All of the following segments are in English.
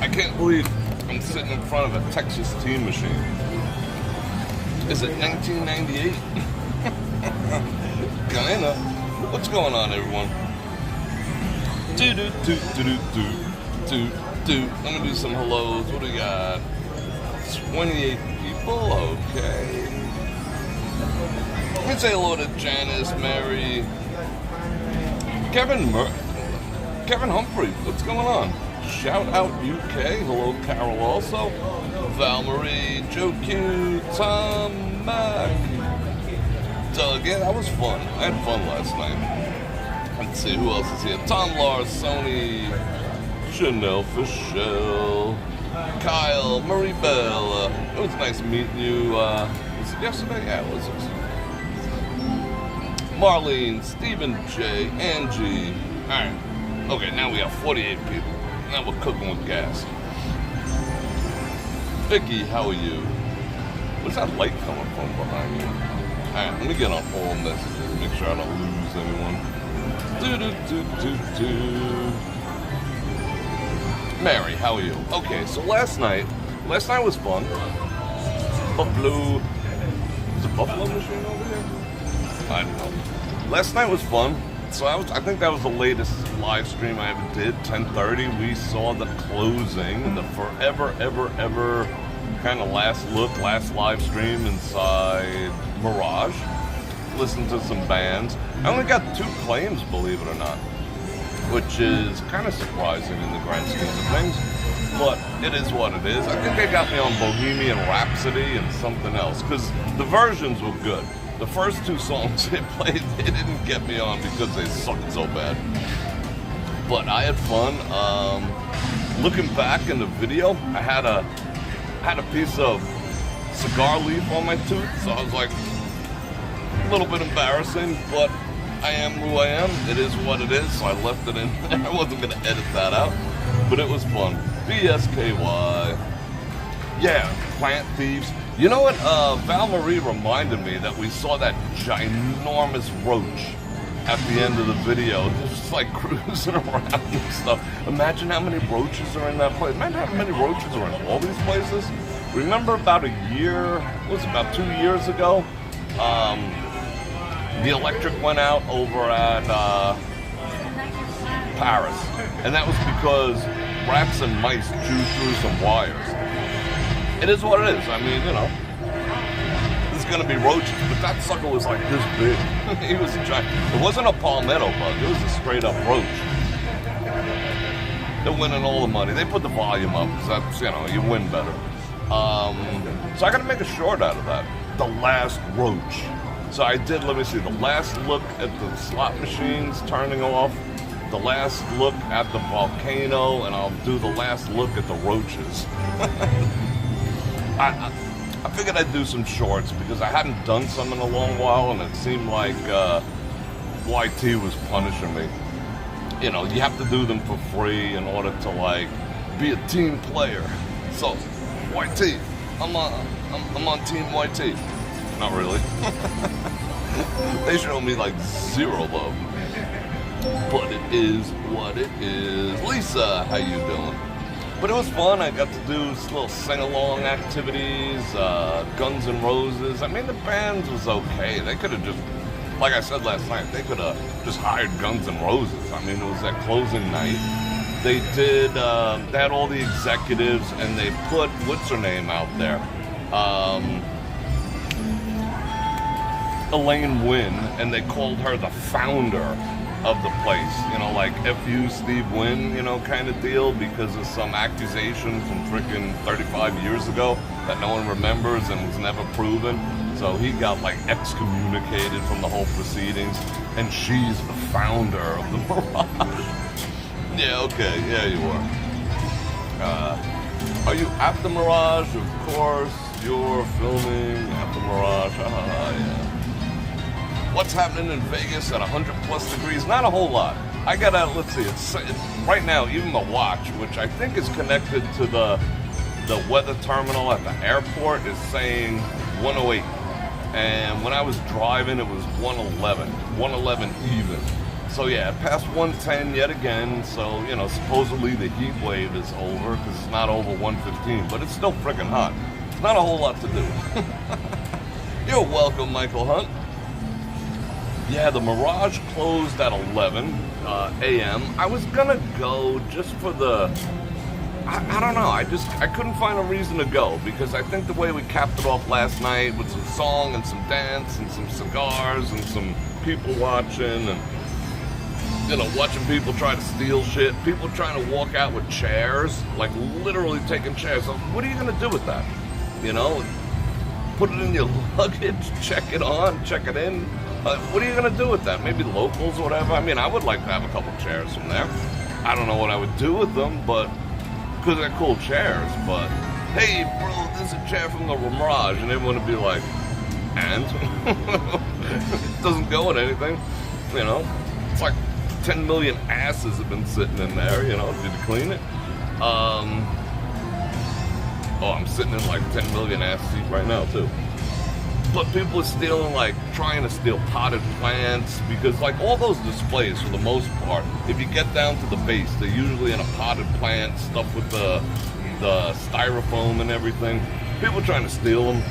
I can't believe I'm sitting in front of a Texas Team Machine. Is it 1998? Kinda. What's going on, everyone? Let me do some hellos. What do we got? 28 people. Okay. Let me say hello to Janice, Mary, Kevin Humphrey. What's going on? Shout out UK. Hello, Carol also. Val Marie, Joe Q, Tom Mac, Doug. Yeah, that was fun. I had fun last night. Let's see, who else is here? Tom Lars, Sony, Chanel Fischel, Kyle, Marie Bell. It was nice meeting you. Was it yesterday? Yeah, it was. Marlene, Stephen J, Angie. Alright. Okay, now we have 48 people. Now we're cooking with gas. Vicky, how are you? What's that light coming from behind you? Alright, let me get on all messages. Make sure I don't lose anyone. Mary, how are you? Okay, so last night was fun. Buffalo. Is it Buffalo Machine over here? I don't know. Last night was fun. So I think that was the latest live stream I ever did, 10:30. We saw the closing, the forever, ever kind of last live stream inside Mirage. Listened to some bands. I only got 2 claims, believe it or not, which is kind of surprising in the grand scheme of things, but it is what it is. I think they got me on Bohemian Rhapsody and something else, because the versions were good. The first 2 songs they played, they didn't get me on because they sucked so bad. But I had fun. Looking back in the video, I had a piece of cigar leaf on my tooth, so I was like, a little bit embarrassing, but I am who I am. It is what it is, so I left it in there. I wasn't going to edit that out, but it was fun. BSKY. Yeah, Plant Thieves. You know what? Val Marie reminded me that we saw that ginormous roach at the end of the video. Just like cruising around and stuff. Imagine how many roaches are in that place. Imagine how many roaches are in all these places. Remember about a year, it was about 2 years ago, the electric went out over at Paris. And that was because rats and mice chewed through some wires. It is what it is. I mean, you know, there's going to be roaches, but that sucker was like this big. He was a giant. It wasn't a palmetto bug. It was a straight up roach. They're winning all the money. They put the volume up because that's, you know, you win better. So I got to make a short out of that. The last roach. So I did, let me see, the last look at the slot machines turning off, the last look at the volcano, and I'll do the last look at the roaches. I figured I'd do some shorts because I hadn't done some in a long while, and it seemed like YT was punishing me. You know, you have to do them for free in order to, like, be a team player. So, YT, I'm on Team YT. Not really. They show me, like, 0 love. But it is what it is. Lisa, how you doing? But it was fun. I got to do little sing-along activities, Guns N' Roses. I mean, the band was okay. They could have just, like I said last night, they could have just hired Guns N' Roses. I mean, it was that closing night. They did, they had all the executives, and they put, what's her name out there? Elaine Wynn, and they called her the founder of the place, you know, like F.U. Steve Wynn, you know, kind of deal, because of some accusation from freaking 35 years ago that no one remembers and was never proven. So he got like excommunicated from the whole proceedings, and she's the founder of the Mirage. Yeah, okay, yeah, you are you at the Mirage? Of course, you're filming at the Mirage. Yeah. What's happening in Vegas at 100 plus degrees? Not a whole lot. I gotta, let's see, it's right now, even the watch, which I think is connected to the weather terminal at the airport, is saying 108. And when I was driving, it was 111 even. So yeah, past 110 yet again. So, you know, supposedly the heat wave is over because it's not over 115, but it's still freaking hot. Not a whole lot to do. You're welcome, Michael Hunt. Yeah, the Mirage closed at 11 a.m. I was gonna go just for the, I don't know, I couldn't find a reason to go, because I think the way we capped it off last night with some song and some dance and some cigars and some people watching and, you know, watching people try to steal shit, people trying to walk out with chairs, like literally taking chairs. So what are you gonna do with that? You know, put it in your luggage, check it on, check it in. What are you gonna do with that? Maybe locals or whatever. I mean, I would like to have a couple chairs from there. I don't know what I would do with them, but because they're cool chairs. But hey, bro, this is a chair from the Mirage, and everyone would be like, and it doesn't go with anything. You know, it's like 10 million asses have been sitting in there. You know, did you clean it? Oh, I'm sitting in like 10 million ass seat right now too. But people are stealing, like, trying to steal potted plants, because, like, all those displays, for the most part, if you get down to the base, they're usually in a potted plant, stuff with the styrofoam and everything. People trying to steal them.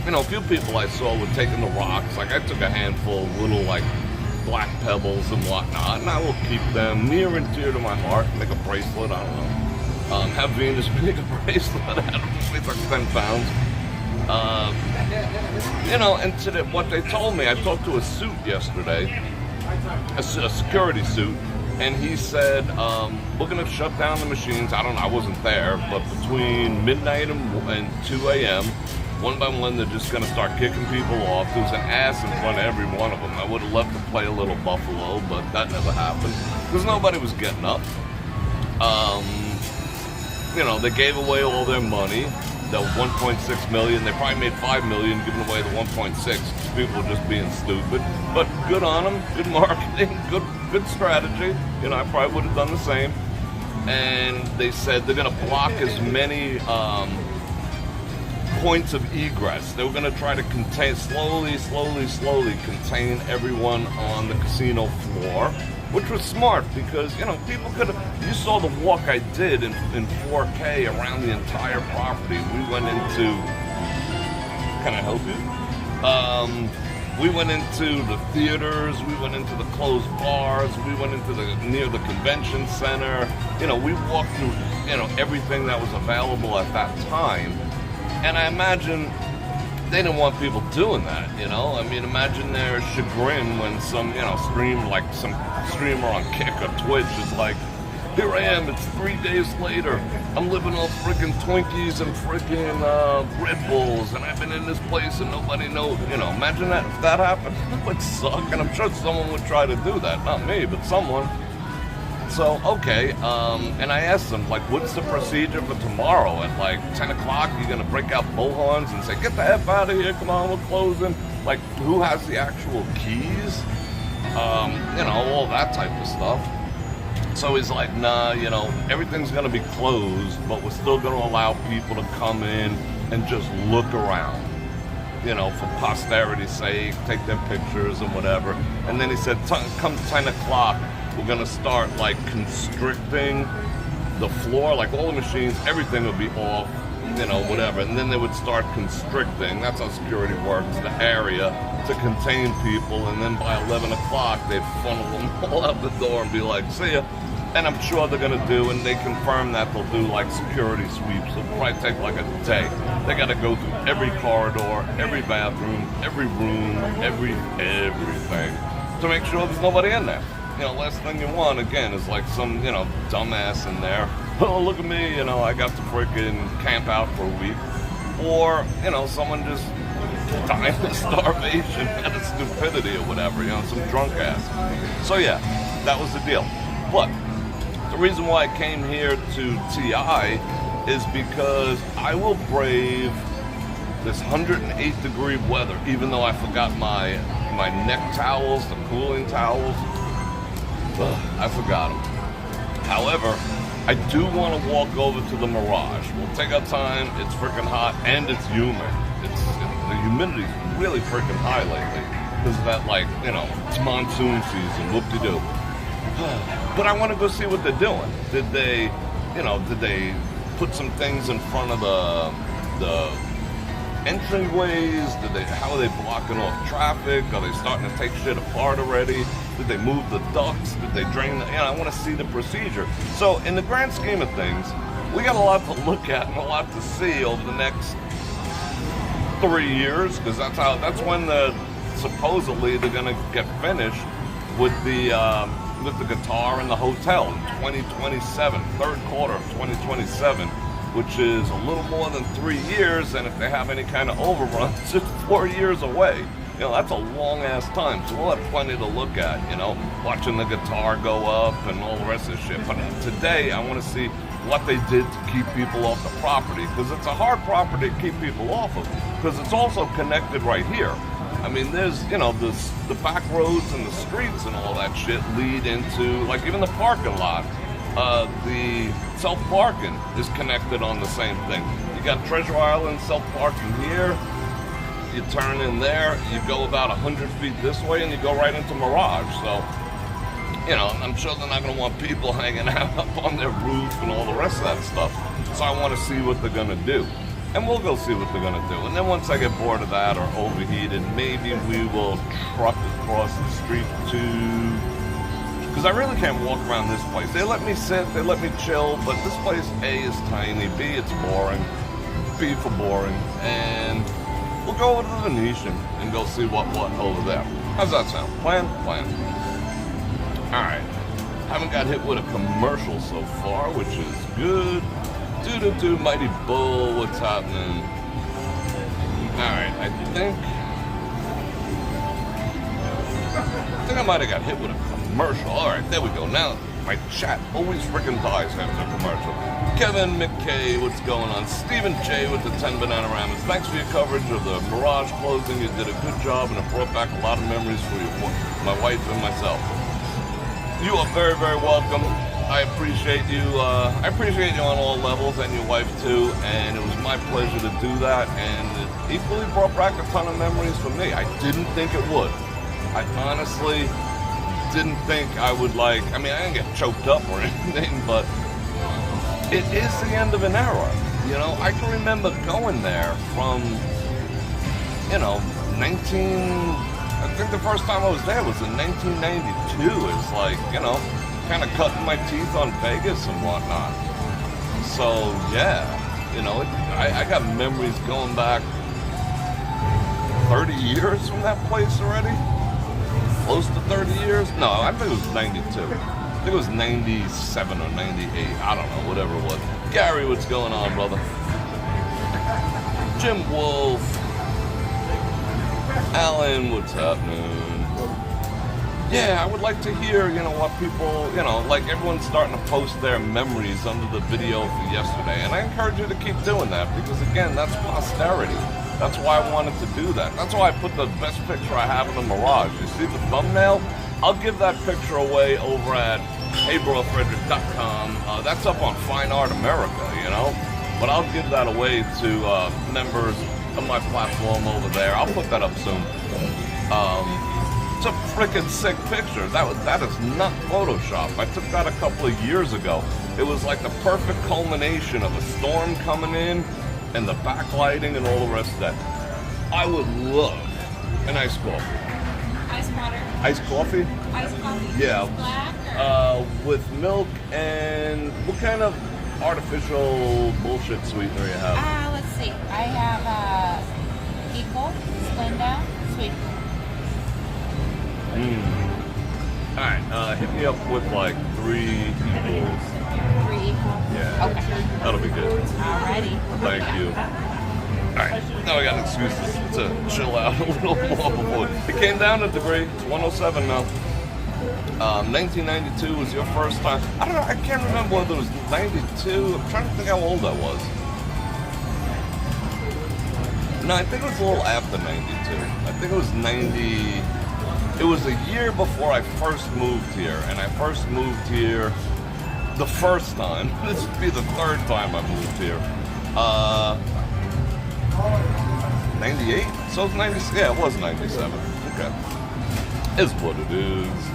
You know, a few people I saw were taking the rocks. Like, I took a handful of little, like, black pebbles and whatnot, and I will keep them near and dear to my heart. Make a bracelet, I don't know. Have Venus make a bracelet out of it. It's like 10 pounds. You know, and what they told me, I talked to a suit yesterday, a security suit, and he said, we're going to shut down the machines. I don't know, I wasn't there, but between midnight and 2 a.m., one by one, they're just going to start kicking people off. There was an ass in front of every one of them. I would have loved to play a little Buffalo, but that never happened, because nobody was getting up. You know, they gave away all their money. The 1.6 million, they probably made 5 million giving away the 1.6. People were just being stupid. But good on them, good marketing, good strategy. You know, I probably would have done the same. And they said they're gonna block as many points of egress. They were gonna try to contain, slowly contain everyone on the casino floor, which was smart, because, you know, people could have, you saw the walk I did in 4K around the entire property. We went into, can I help you? We went into the theaters, we went into the closed bars, we went into near the convention center. You know, we walked through, you know, everything that was available at that time. And I imagine they didn't want people doing that, you know? I mean, imagine their chagrin when some, you know, some streamer on Kick or Twitch is like, here I am, it's 3 days later, I'm living off freaking Twinkies and freaking Red Bulls, and I've been in this place and nobody knows, you know, imagine that, if that happened, that would suck, and I'm sure someone would try to do that, not me, but someone. So, okay, and I asked them, like, what's the procedure for tomorrow? At like 10 o'clock, you're gonna break out bullhorns and say, get the F out of here, come on, we're closing. Like, who has the actual keys? You know, all that type of stuff. So he's like, nah, you know, everything's gonna be closed, but we're still gonna allow people to come in and just look around, you know, for posterity's sake, take their pictures and whatever. And then he said, come 10 o'clock, we're gonna start like constricting the floor, like all the machines, everything would be off, you know, whatever. And then they would start constricting, that's how security works, the area to contain people. And then by 11 o'clock, they'd funnel them all out the door and be like, see ya. And I'm sure they're gonna do, and they confirm that they'll do like security sweeps. It'll probably take like a day. They gotta go through every corridor, every bathroom, every room, everything to make sure there's nobody in there. You know, last thing you want, again, is like some, you know, dumbass in there. Oh, look at me, you know, I got to freaking camp out for a week. Or, you know, someone just dying of starvation out of stupidity or whatever, some drunk ass. So yeah, that was the deal. But the reason why I came here to TI is because I will brave this 108-degree weather, even though I forgot my neck towels, the cooling towels. I forgot them. However, I do want to walk over to the Mirage. We'll take our time. It's freaking hot and it's humid. The humidity is really freaking high lately because of that, it's monsoon season. Whoop-de-doo. But I want to go see what they're doing. Did they put some things in front of the entryways? How are they blocking off traffic? Are they starting to take shit apart already? Did they move the ducts? Did they drain I want to see the procedure. So in the grand scheme of things, we got a lot to look at and a lot to see over the next 3 years, because that's when supposedly they're gonna get finished with the guitar and the hotel in 2027, third quarter of 2027. Which is a little more than 3 years, and if they have any kind of overruns, it's 4 years away. That's a long-ass time, so we'll have plenty to look at, watching the guitar go up and all the rest of the shit. But today, I want to see what they did to keep people off the property, because it's a hard property to keep people off of, because it's also connected right here. I mean, there's, the back roads and the streets and all that shit lead into, even the parking lot. The self-parking is connected on the same thing. You got Treasure Island self-parking here, you turn in there, you go about 100 feet this way, and you go right into Mirage. So, I'm sure they're not going to want people hanging out up on their roof and all the rest of that stuff. So I want to see what they're going to do. And we'll go see what they're going to do. And then once I get bored of that or overheated, maybe we will truck across the street to... Because I really can't walk around this place. They let me sit, they let me chill, but this place, A, is tiny, B, it's boring, B for boring, and we'll go over to the Venetian and go see what over there. How's that sound? Plan? Plan. Alright. Haven't got hit with a commercial so far, which is good. Doo-doo-doo, Mighty Bull, what's happening? Alright, I think I might have got hit with a commercial. Alright, there we go. Now, my chat always freaking dies after a commercial. Kevin McKay, what's going on? Stephen J with the 10 Bananaramas. Thanks for your coverage of the Mirage closing. You did a good job and it brought back a lot of memories for my wife and myself. You are very, very welcome. I appreciate you. I appreciate you on all levels, and your wife too. And it was my pleasure to do that. And it equally brought back a ton of memories for me. I didn't think it would. I honestly didn't think I would I didn't get choked up or anything, but it is the end of an era. I can remember going there from, I think the first time I was there was in 1992. It's kind of cutting my teeth on Vegas and whatnot. So, yeah, I got memories going back 30 years from that place already. Close to 30 years? No, I think it was 92. I think it was 97 or 98. I don't know, whatever it was. Gary, what's going on, brother? Jim Wolf. Alan, what's happening? Yeah, I would like to hear, what people, everyone's starting to post their memories under the video for yesterday. And I encourage you to keep doing that because, again, that's posterity. That's why I wanted to do that. That's why I put the best picture I have in the Mirage. You see the thumbnail? I'll give that picture away over at brorfredrik.com. That's up on Fine Art America, But I'll give that away to members of my platform over there. I'll put that up soon. It's a freaking sick picture. That is not Photoshop. I took that a couple of years ago. It was like the perfect culmination of a storm coming in and the backlighting and all the rest of that. I would love an iced coffee. Ice water. Iced coffee? Iced coffee. Yeah. Black with milk and what kind of artificial bullshit sweetener you have? Let's see. I have Equal, Splenda, Sweet. Alright, hit me up with 3 equals. 3 equals? Yeah. Okay. That'll be good. Alrighty. Thank you. Alright, now I got excuses to chill out a little more before. It came down a degree. It's 107 now. 1992 was your first time. I don't know, I can't remember whether it was 92. I'm trying to think how old I was. No, I think it was a little after 92. I think it was 90. It was a year before I first moved here, and I first moved here the first time. This would be the third time I moved here. 98? So it's 96? Yeah, it was 97. Okay. It's what it is.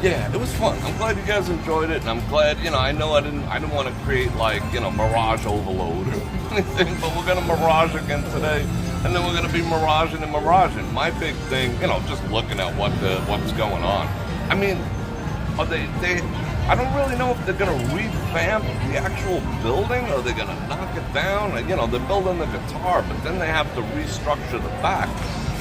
Yeah, it was fun. I'm glad you guys enjoyed it, and I'm glad, I know I didn't want to create like, Mirage overload or anything, but we're gonna Mirage again today, and then we're gonna be Miraging and Miraging. My big thing, just looking at what's going on. I mean, are they I don't really know if they're gonna revamp the actual building or they're gonna knock it down. They're building the guitar, but then they have to restructure the back.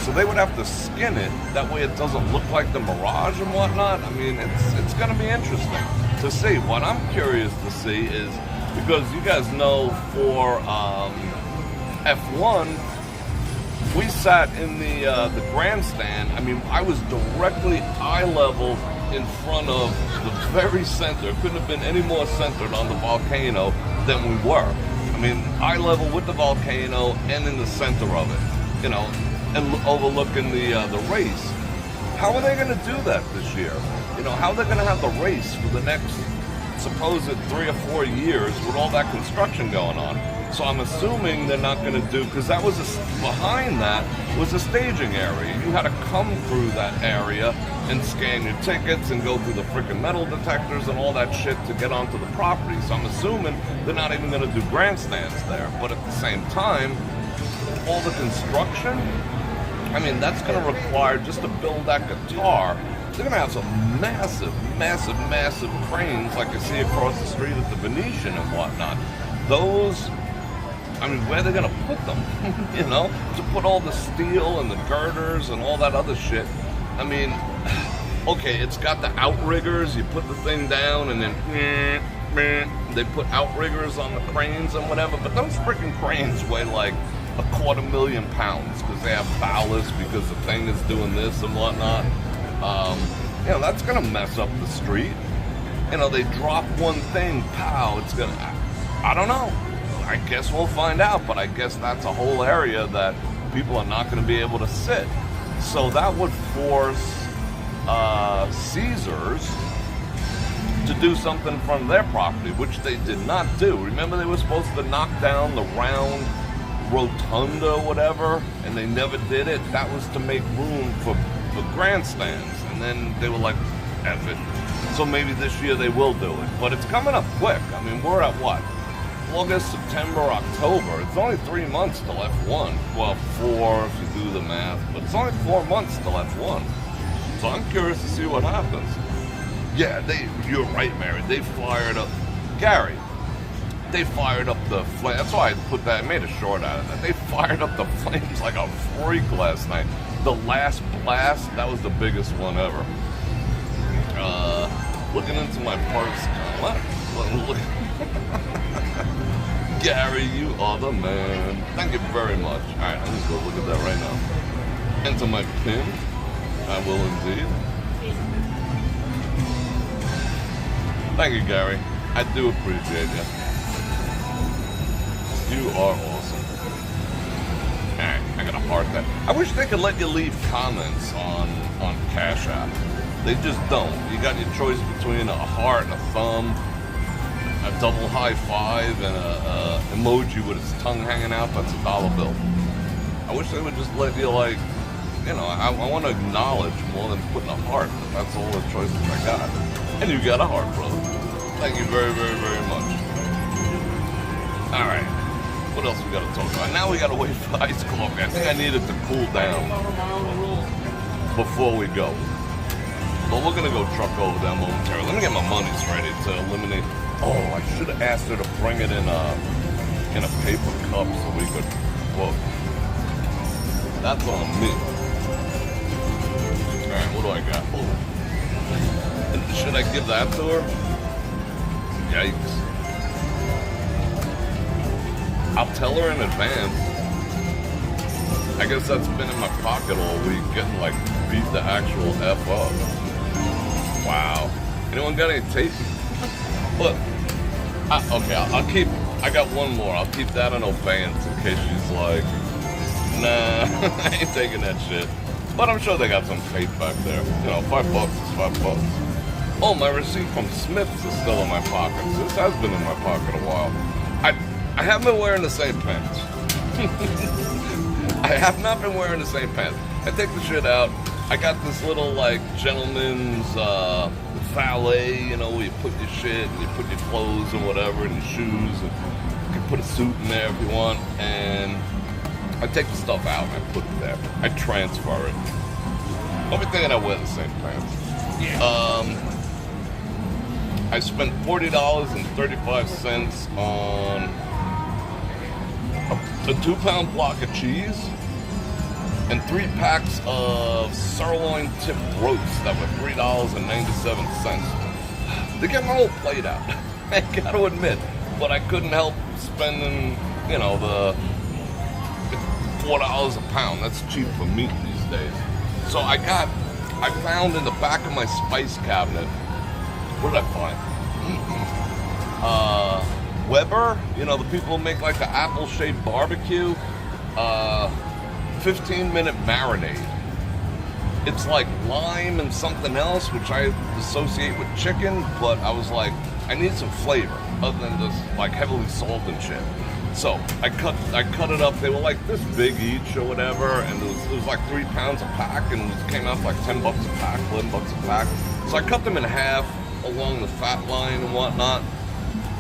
So they would have to skin it, that way it doesn't look like the Mirage and whatnot. I mean, it's going to be interesting to see. What I'm curious to see is, because you guys know for F1, we sat in the grandstand. I mean, I was directly eye level in front of the very center. It couldn't have been any more centered on the volcano than we were. I mean, eye level with the volcano and in the center of it, and overlooking the race. How are they going to do that this year? How are they going to have the race for the next supposed 3 or 4 years with all that construction going on? So I'm assuming they're not going to do, because that was behind that was a staging area. You had to come through that area and scan your tickets and go through the freaking metal detectors and all that shit to get onto the property. So I'm assuming they're not even going to do grandstands there. But at the same time, all the construction, I mean, that's going to require, just to build that guitar, they're going to have some massive, massive, massive cranes like you see across the street at the Venetian and whatnot. Those, I mean, where are they going to put them? To put all the steel and the girders and all that other shit. I mean, okay, it's got the outriggers. You put the thing down and then they put outriggers on the cranes and whatever. But those freaking cranes weigh like 250,000 pounds because they have ballast, because the thing is doing this and whatnot. That's gonna mess up the street. They drop one thing, pow, it's gonna, I don't know. I guess we'll find out, but I guess that's a whole area that people are not gonna be able to sit. So that would force Caesars to do something from their property, which they did not do. Remember, they were supposed to knock down the round rotunda or whatever, and they never did it. That was to make room for grandstands, and then they were like, F it. So maybe this year they will do it, but it's coming up quick. I mean, we're at what? August, September, October. It's only 3 months till F1. Well, 4 if you do the math, but it's only 4 months till F1. So I'm curious to see what happens. Yeah, you're right, Mary. They fired up, Gary. They fired up the flame. That's why I put that. I made a short out of that. They fired up the flames like a freak last night. The last blast, that was the biggest one ever. Looking into my purse. Look. Gary, you are the man. Thank you very much. All right, I'm just gonna look at that right now. Enter my PIN. I will indeed. Thank you, Gary. I do appreciate you. You are awesome. Alright, I gotta heart that. I wish they could let you leave comments on Cash App. They just don't. You got your choice between a heart and a thumb, a double high five, and a emoji with its tongue hanging out. That's a dollar bill. I wish they would just let you, like, I want to acknowledge more than putting a heart, but that's all the choices I got. And you got a heart, brother. Thank you very, very, very much. Alright. What else we gotta talk about? Now we gotta wait for iced coffee. I think I need it to cool down before we go. But we're gonna go truck over there momentarily. Let me get my monies ready to eliminate. Oh, I should have asked her to bring it in a paper cup so we could. Whoa. That's on me. Alright, what do I got? Oh. Should I give that to her? Yikes. I'll tell her in advance. I guess that's been in my pocket all week, getting like beat the actual F up. Wow. Anyone got any tape? Look. Okay, I'll keep, I got one more. I'll keep that in abeyance in case she's like, nah, I ain't taking that shit. But I'm sure they got some tape back there. You know, $5 is $5. Oh, my receipt from Smith's is still in my pocket. This has been in my pocket a while. I haven't been wearing the same pants. I have not been wearing the same pants. I take the shit out. I got this little, like, gentleman's valet, you know, where you put your shit and you put your clothes and whatever and your shoes. And you can put a suit in there if you want. And I take the stuff out and I put it there. I transfer it. Everything and I wear the same pants. Yeah. I spent $40.35 on a 2-pound block of cheese and 3 packs of sirloin tip roast that were $3.97. They get my whole plate out. I gotta admit, but I couldn't help spending, you know, the $4 a pound. That's cheap for meat these days. So I found in the back of my spice cabinet. What did I find? Weber, you know, the people who make like the apple-shaped barbecue, 15-minute marinade. It's like lime and something else, which I associate with chicken, but I was like, I need some flavor other than just like heavily salt and shit. So I cut it up. They were like this big each or whatever, and it was like 3 pounds a pack, and it came out to like $10 a pack, $11 a pack. So I cut them in half along the fat line and whatnot,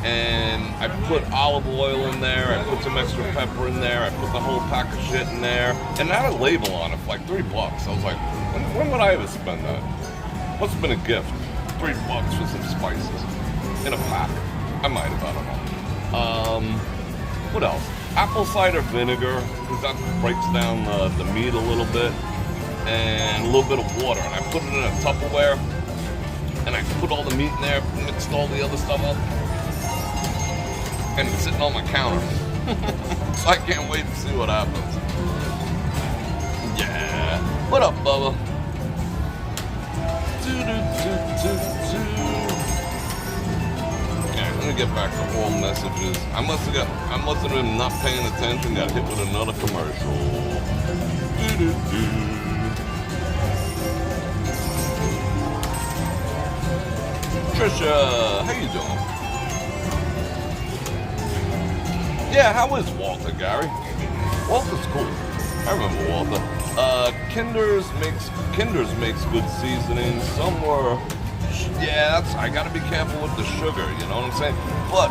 and I put olive oil in there, I put some extra pepper in there, I put the whole pack of shit in there, and I had a label on it for like $3. I was like, when would I ever spend that? Must have been a gift. $3 for some spices in a pack. I might have, I don't know. What else? Apple cider vinegar, because that breaks down the meat a little bit, and a little bit of water, and I put it in a Tupperware, and I put all the meat in there, mixed all the other stuff up, and it's sitting on my counter. So I can't wait to see what happens. Yeah. What up, Bubba? Yeah, let me get back to all messages. I must have been not paying attention, got hit with another commercial. Trisha, how you doing? Yeah, how is Walter, Gary? Walter's cool. I remember Walter. Kinder's makes good seasoning. Some were, yeah, I gotta be careful with the sugar, you know what I'm saying? But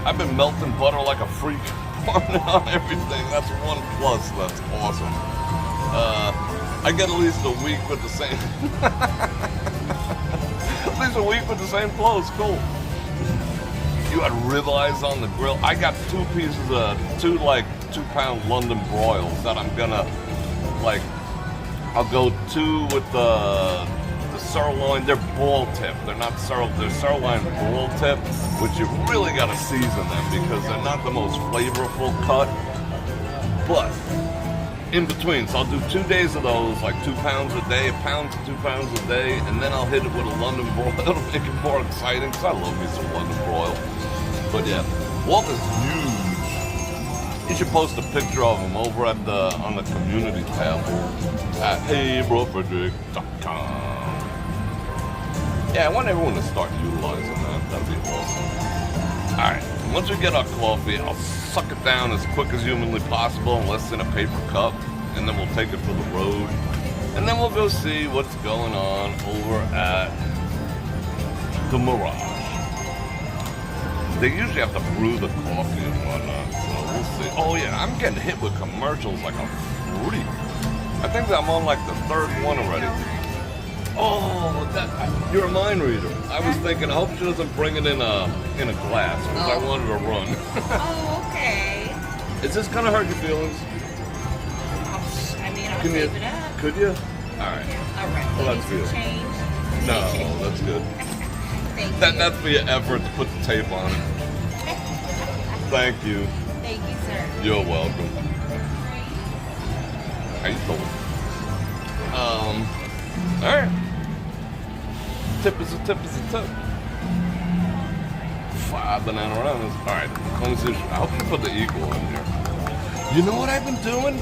I've been melting butter like a freak, pouring on everything. That's one plus. That's awesome. I get at least a week with the same. At least a week with the same clothes. Cool. You had ribeyes on the grill. I got 2 pieces of 2 2-pound London broils that I'm gonna like. I'll go 2 with the sirloin. They're ball tip. They're not sirloin. They're sirloin ball tip, which you really gotta season them because they're not the most flavorful cut. But in between, so I'll do 2 days of those, like 2 pounds a day, 1 pound to 2 pounds a day, and then I'll hit it with a London broil. It'll make it more exciting, because I love me some London broil. But yeah, Walter's huge. You should post a picture of him over at on the community tab at brorfredrik.com. Yeah, I want everyone to start utilizing that. That'd be awesome. Alright, once we get our coffee, I'll suck it down as quick as humanly possible, unless in a paper cup, and then we'll take it for the road. And then we'll go see what's going on over at the Mirage. They usually have to brew the coffee and whatnot, so we'll see. Oh yeah, I'm getting hit with commercials like a freak. I think that I'm on like the 3rd one already. Oh, you're a mind reader. I was thinking, I hope she doesn't bring it in a glass, because I wanted to run. Oh, okay. Is this gonna hurt your feelings? I mean, I'll save it up. Could you? All right. All right. Well, that's good. Change. No, that's good. Thank you. That's for your effort to put the tape on it. Thank you. Thank you, sir. You're welcome. How you doing? Alright. Tip is a tip is a tip. 5 banana runners. Alright, let me see. I hope you put the equal in here. You know what I've been doing?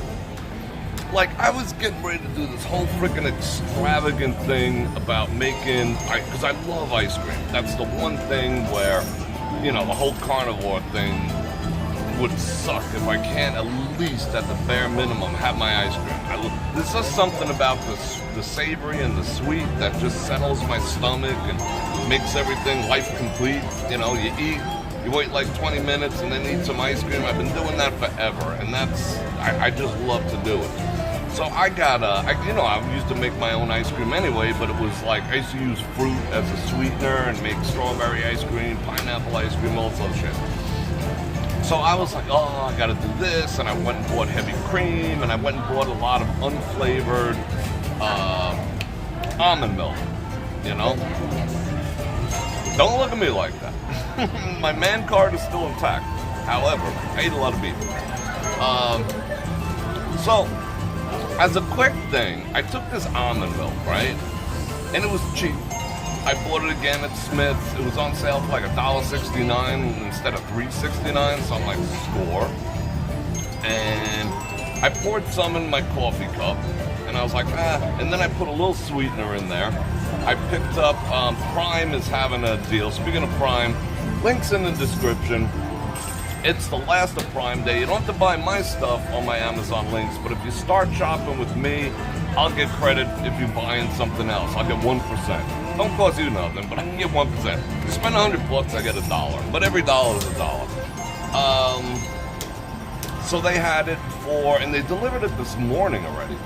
Like, I was getting ready to do this whole freaking extravagant thing about making, because I love ice cream. That's the one thing where, you know, the whole carnivore thing would suck if I can't at least, at the bare minimum, have my ice cream. There's just something about the savory and the sweet that just settles my stomach and makes everything life complete. You know, you eat, you wait like 20 minutes and then eat some ice cream. I've been doing that forever, and I just love to do it. So I got, I used to make my own ice cream anyway, but it was like, I used to use fruit as a sweetener and make strawberry ice cream, pineapple ice cream, all sorts of shit. So I was like, oh, I gotta do this, and I went and bought heavy cream, and I went and bought a lot of unflavored almond milk, you know? Don't look at me like that. My man card is still intact. However, I ate a lot of beef. So, as a quick thing, I took this almond milk, right? And it was cheap. I bought it again at Smith's. It was on sale for like $1.69 instead of $3.69, so I'm like, score. And I poured some in my coffee cup, and I was like, and then I put a little sweetener in there. I picked up, Prime is having a deal. Speaking of Prime, links in the description. It's the last of Prime Day. You don't have to buy my stuff on my Amazon links, but if you start shopping with me, I'll get credit if you're buying something else. I'll get 1%. Don't cost you nothing, but I can get 1%. You spend $100, I get $1. But every dollar is $1. So they had it and they delivered it this morning already.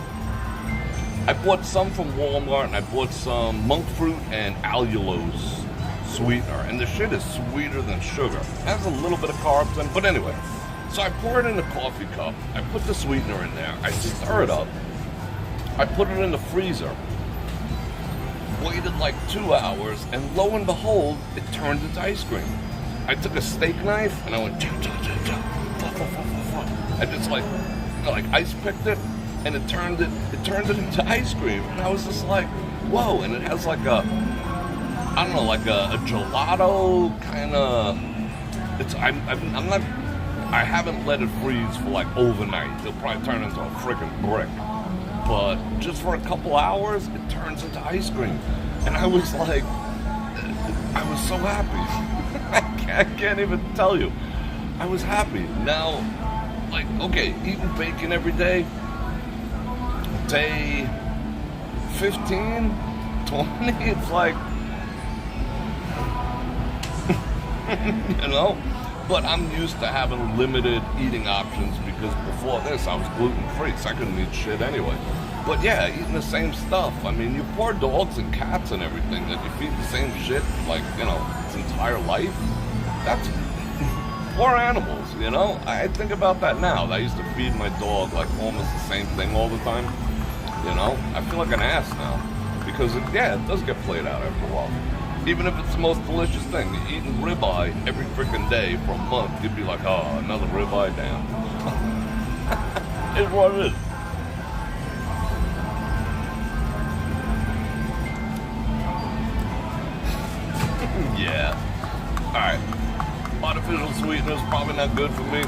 I bought some from Walmart, and I bought some monk fruit and allulose sweetener, and the shit is sweeter than sugar. It has a little bit of carbs in it, but anyway. So I pour it in a coffee cup. I put the sweetener in there. I stir it up. I put it in the freezer. Waited like 2 hours, and lo and behold, it turned into ice cream. I took a steak knife and I went cha cha cha cha. I just like ice picked it, and it turned it into ice cream. And I was just like, whoa! And it has like a gelato kind of. I haven't let it freeze for like overnight. It'll probably turn into a freaking brick. But just for a couple hours, it turns into ice cream. And I was like, I was so happy. I can't even tell you. I was happy. Now, like, okay, eating bacon every day, day 15, 20, it's like, you know? But I'm used to having limited eating options because before this I was gluten-free, so I couldn't eat shit anyway. But yeah, eating the same stuff. I mean, you poor dogs and cats and everything that you feed the same shit, like, you know, its entire life. That's poor animals, you know? I think about that now. I used to feed my dog like almost the same thing all the time. You know? I feel like an ass now. Because, it does get played out after a while. Even if it's the most delicious thing. You're eating ribeye every freaking day for a month, you'd be like, oh, another ribeye, damn. It's what it is. Yeah. Alright. Artificial sweetener is probably not good for me,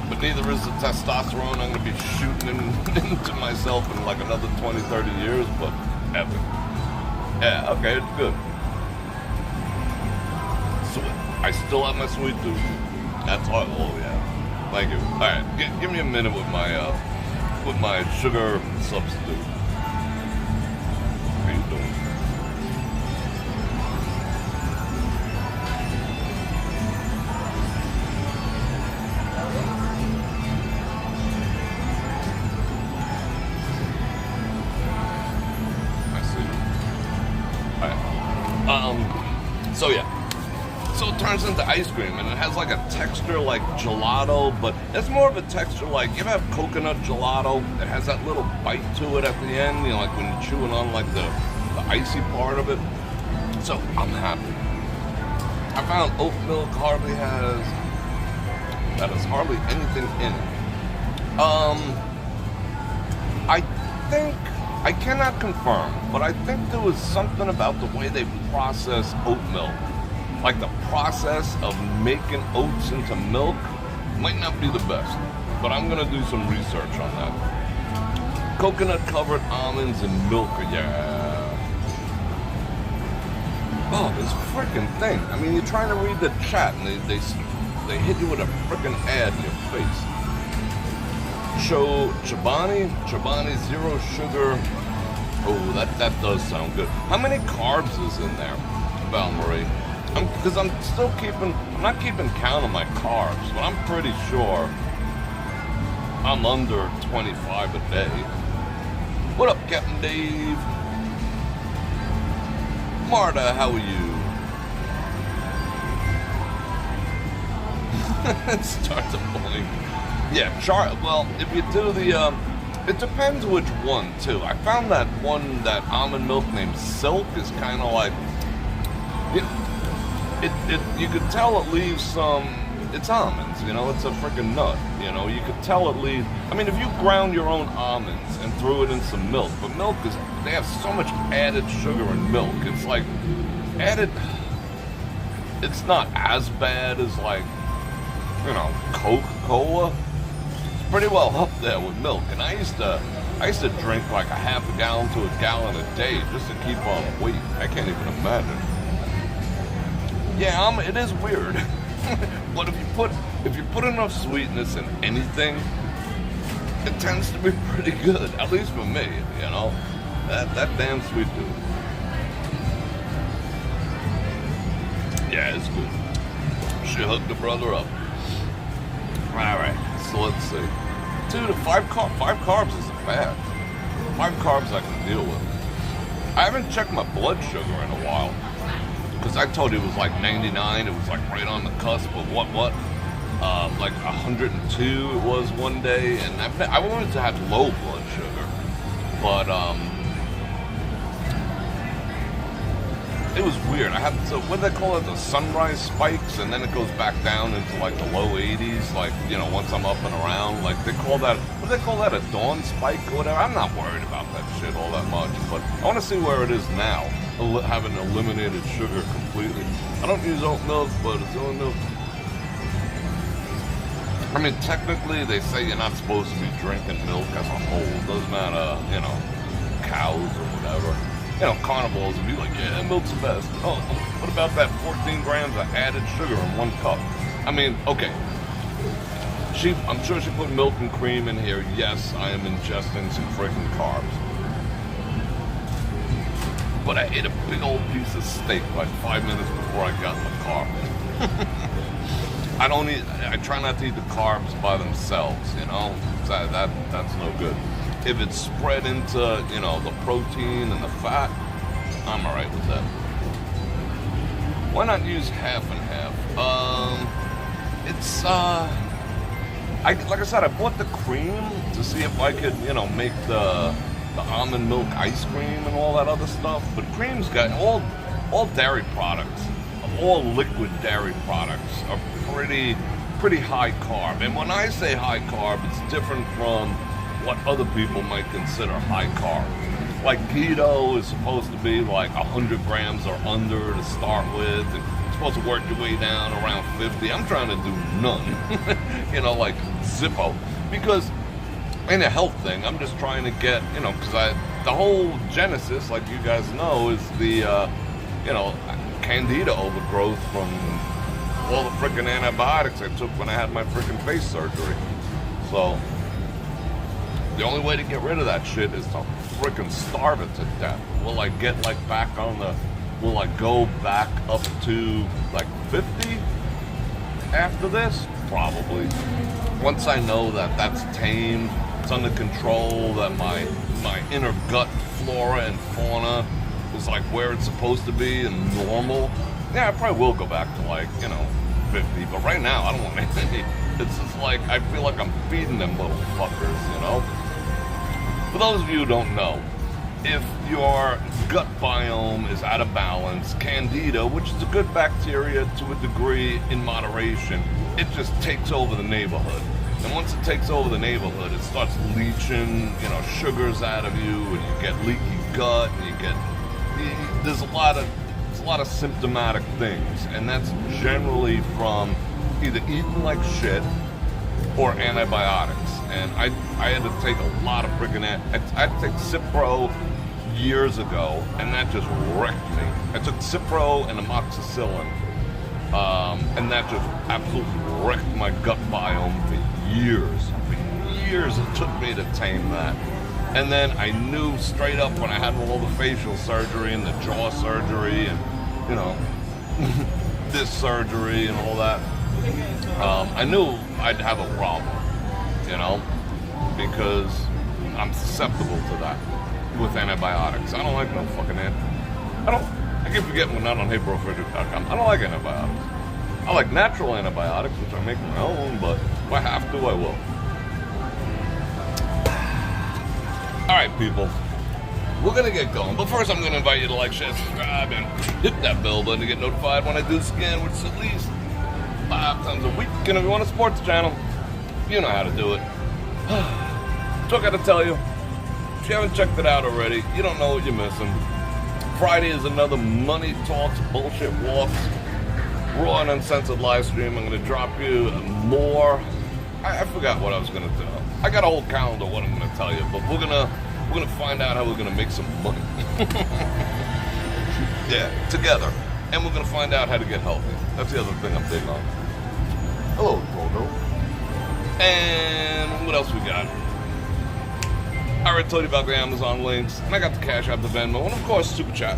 but neither is the testosterone I'm going to be shooting into myself in like another 20, 30 years, but epic. Yeah, okay, it's good. I still have my sweet tooth. That's all. Oh yeah, thank you. All right, give me a minute with my sugar substitute. How you doing? I see. All right. So yeah. So it turns into ice cream, and it has like a texture like gelato, but it's more of a texture like, you ever have coconut gelato? It has that little bite to it at the end, you know, like when you're chewing on like the icy part of it. So I'm happy. I found oat milk hardly has hardly anything in it. I think, I cannot confirm, but I think there was something about the way they process oat milk. Like the process of making oats into milk might not be the best, but I'm gonna do some research on that. Coconut covered almonds and milk, yeah. Oh, this freaking thing. I mean, you're trying to read the chat and they hit you with a freaking ad in your face. Chobani, zero sugar. Oh, that does sound good. How many carbs is in there, Val Marie? Because I'm not keeping count of my carbs, but I'm pretty sure I'm under 25 a day. What up, Captain Dave? Marta, how are you? Start to blink. Yeah, well, if you do the, it depends which one, too. I found that almond milk named Silk is kind of like, you could tell it leaves some, it's almonds, you know, it's a freaking nut, you know, you could tell it leaves, I mean, if you ground your own almonds and threw it in some milk, but milk is, they have so much added sugar in milk, it's like, it's not as bad as like, you know, Coca-Cola. It's pretty well up there with milk, and I used to drink like a half a gallon to a gallon a day just to keep on weight. I can't even imagine. Yeah, it is weird. But if you put enough sweetness in anything, it tends to be pretty good. At least for me, you know. That damn sweet dude. Yeah, it's good. She hooked the brother up. Alright, so let's see. 2 to 5 carbs isn't bad. 5 carbs I can deal with. I haven't checked my blood sugar in a while. Because I told you it was like 99, it was like right on the cusp of what? Like 102 it was one day, and I wanted to have low blood sugar, but it was weird. I had what do they call it, the sunrise spikes, and then it goes back down into like the low 80s, like, you know, once I'm up and around, like they call that, what do they call that, a dawn spike or whatever? I'm not worried about that shit all that much, but I want to see where it is now. Having eliminated sugar completely. I don't use oat milk, but it's oat milk. I mean, technically, they say you're not supposed to be drinking milk as a whole. It doesn't matter, you know, cows or whatever. You know, carnivores would be like, yeah, milk's the best. Oh, what about that 14 grams of added sugar in 1 cup? I mean, okay. I'm sure she put milk and cream in here. Yes, I am ingesting some freaking carbs. But I ate a big old piece of steak like 5 minutes before I got in the car. I try not to eat the carbs by themselves, you know? That's no good. If it's spread into, you know, the protein and the fat, I'm alright with that. Why not use half and half? Like I said, I bought the cream to see if I could, you know, make the almond milk ice cream and all that other stuff, but cream's got all dairy products, all liquid dairy products are pretty high carb. And when I say high carb, it's different from what other people might consider high carb. Like keto is supposed to be like 100 grams or under to start with, and you're supposed to work your way down around 50. I'm trying to do none, you know, like Zippo, because ain't a health thing. I'm just trying to get, you know, because the whole genesis, like you guys know, is the, you know, candida overgrowth from all the freaking antibiotics I took when I had my freaking face surgery. So, the only way to get rid of that shit is to freaking starve it to death. Will I get, like, will I go back up to, like, 50 after this? Probably. Once I know that that's tamed, it's under control, that my inner gut flora and fauna is like where it's supposed to be and normal, yeah, I probably will go back to like, you know, 50. But right now, I don't want any. It's just like, I feel like I'm feeding them little fuckers, you know? For those of you who don't know, if your gut biome is out of balance, Candida, which is a good bacteria to a degree in moderation, it just takes over the neighborhood. And once it takes over the neighborhood, it starts leaching, sugars out of you, and you get leaky gut, and there's a lot of symptomatic things, and that's generally from either eating like shit or antibiotics. And I had to take a lot of freaking I had to take Cipro years ago, and that just wrecked me. I took Cipro and amoxicillin, and that just absolutely wrecked my gut biome for years. For years it took me to tame that. And then I knew straight up when I had all the facial surgery and the jaw surgery and, this surgery and all that, I knew I'd have a problem, because I'm susceptible to that with antibiotics. I don't like no fucking I keep forgetting we're not on HeyBrorFredrik.com. I don't like antibiotics. I like natural antibiotics, which I make my own, but if I have to, I will. Alright, people. We're going to get going, but first I'm going to invite you to like, share, subscribe, and hit that bell button to get notified when I do scan, which is at least 5 times a week. And if you want a sports channel, you know how to do it. So I got to tell you, if you haven't checked it out already, you don't know what you're missing. Friday is another Money Talks Bullshit Walks raw and uncensored live stream. I'm going to drop you more. I forgot what I was going to do. I got a whole calendar of what I'm going to tell you, but we're gonna find out how we're gonna make some money. Yeah, together, and we're gonna find out how to get healthy. That's the other thing I'm big on. Hello, Brodo. And what else we got? I already told you about the Amazon links, and I got the Cash App, the Venmo, and of course Super Chat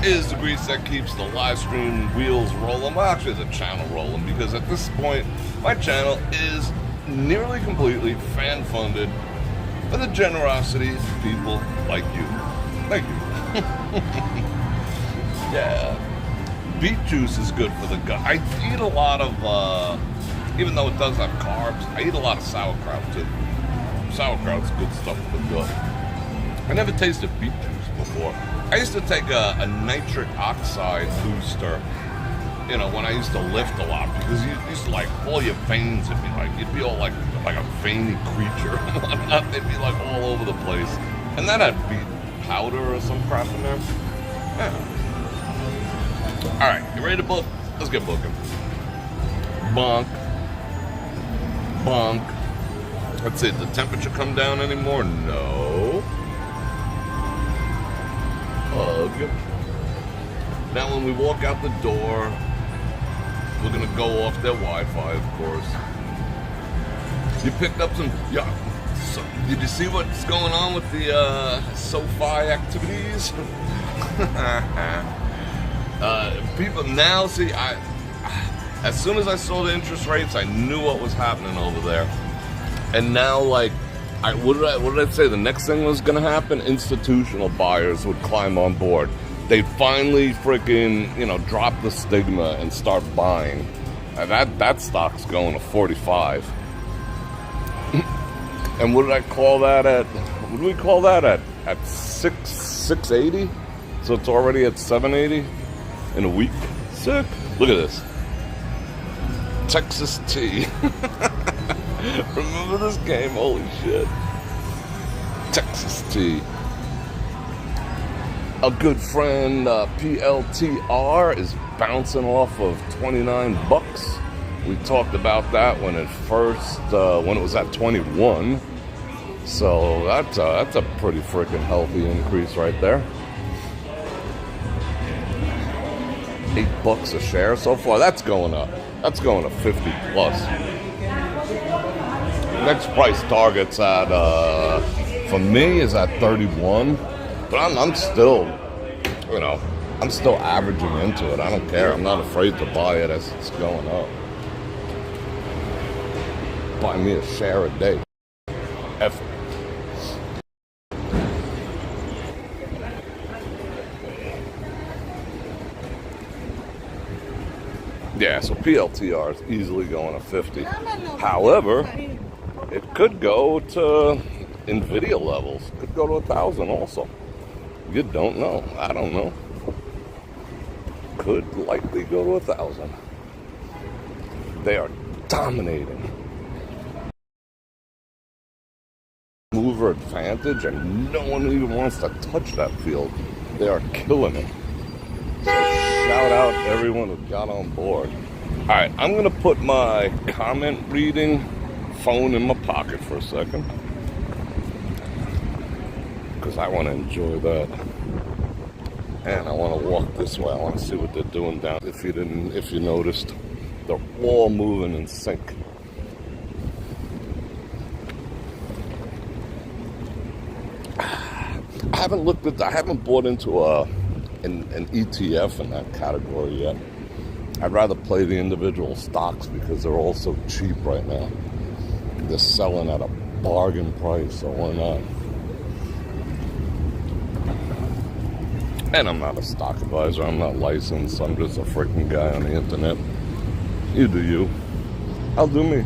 is the grease that keeps the live stream wheels rolling. Well, actually, the channel rolling, because at this point, my channel is nearly completely fan-funded for the generosity of people like you. Thank you. Yeah. Beet juice is good for the gut. I eat a lot of, even though it does have carbs, I eat a lot of sauerkraut too. Sauerkraut's good stuff for the gut. I never tasted beet juice before. I used to take a nitric oxide booster, when I used to lift a lot, because you used to all your veins would be you'd be all like a veiny creature. They'd be all over the place. And that had beet powder or some crap in there. Yeah. Alright, you ready to book? Let's get booking. Bonk. Bonk. Let's see, did the temperature come down anymore? No. Hug. Now when we walk out the door, we're gonna go off their Wi-Fi, of course. You picked up some, so, did you see what's going on with the SoFi activities? People now see, as soon as I saw the interest rates, I knew what was happening over there. And now, what did I say? The next thing was gonna happen? Institutional buyers would climb on board. They finally freaking, drop the stigma and start buying. That stock's going to 45. And what did I call that at? What do we call that at? At 680? So it's already at 780 in a week. Sick. Look at this. Texas Tea. Remember this game? Holy shit. Texas Tea. A good friend, PLTR, is bouncing off of 29 bucks. We talked about that when it first, when it was at 21. So that's a pretty freaking healthy increase right there. $8 a share so far. That's going up. That's going to 50 plus. Next price target's at, for me, is at 31. But I'm still, I'm still averaging into it. I don't care. I'm not afraid to buy it as it's going up. Buy me a share a day. F. Yeah, so PLTR is easily going to 50. However, it could go to NVIDIA levels. Could go to 1,000 also. You don't know. I don't know. Could likely go to 1,000. They are dominating. Mover advantage, and no one even wants to touch that field. They are killing it. So shout out everyone who got on board. All right, I'm gonna put my comment reading phone in my pocket for a second because I want to enjoy that, and I want to walk this way. I want to see what they're doing down. If you noticed, they're all moving in sync. I haven't bought into an ETF in that category yet. I'd rather play the individual stocks because they're all so cheap right now. They're selling at a bargain price, so why not? And I'm not a stock advisor. I'm not licensed. I'm just a freaking guy on the internet. You do you. I'll do me.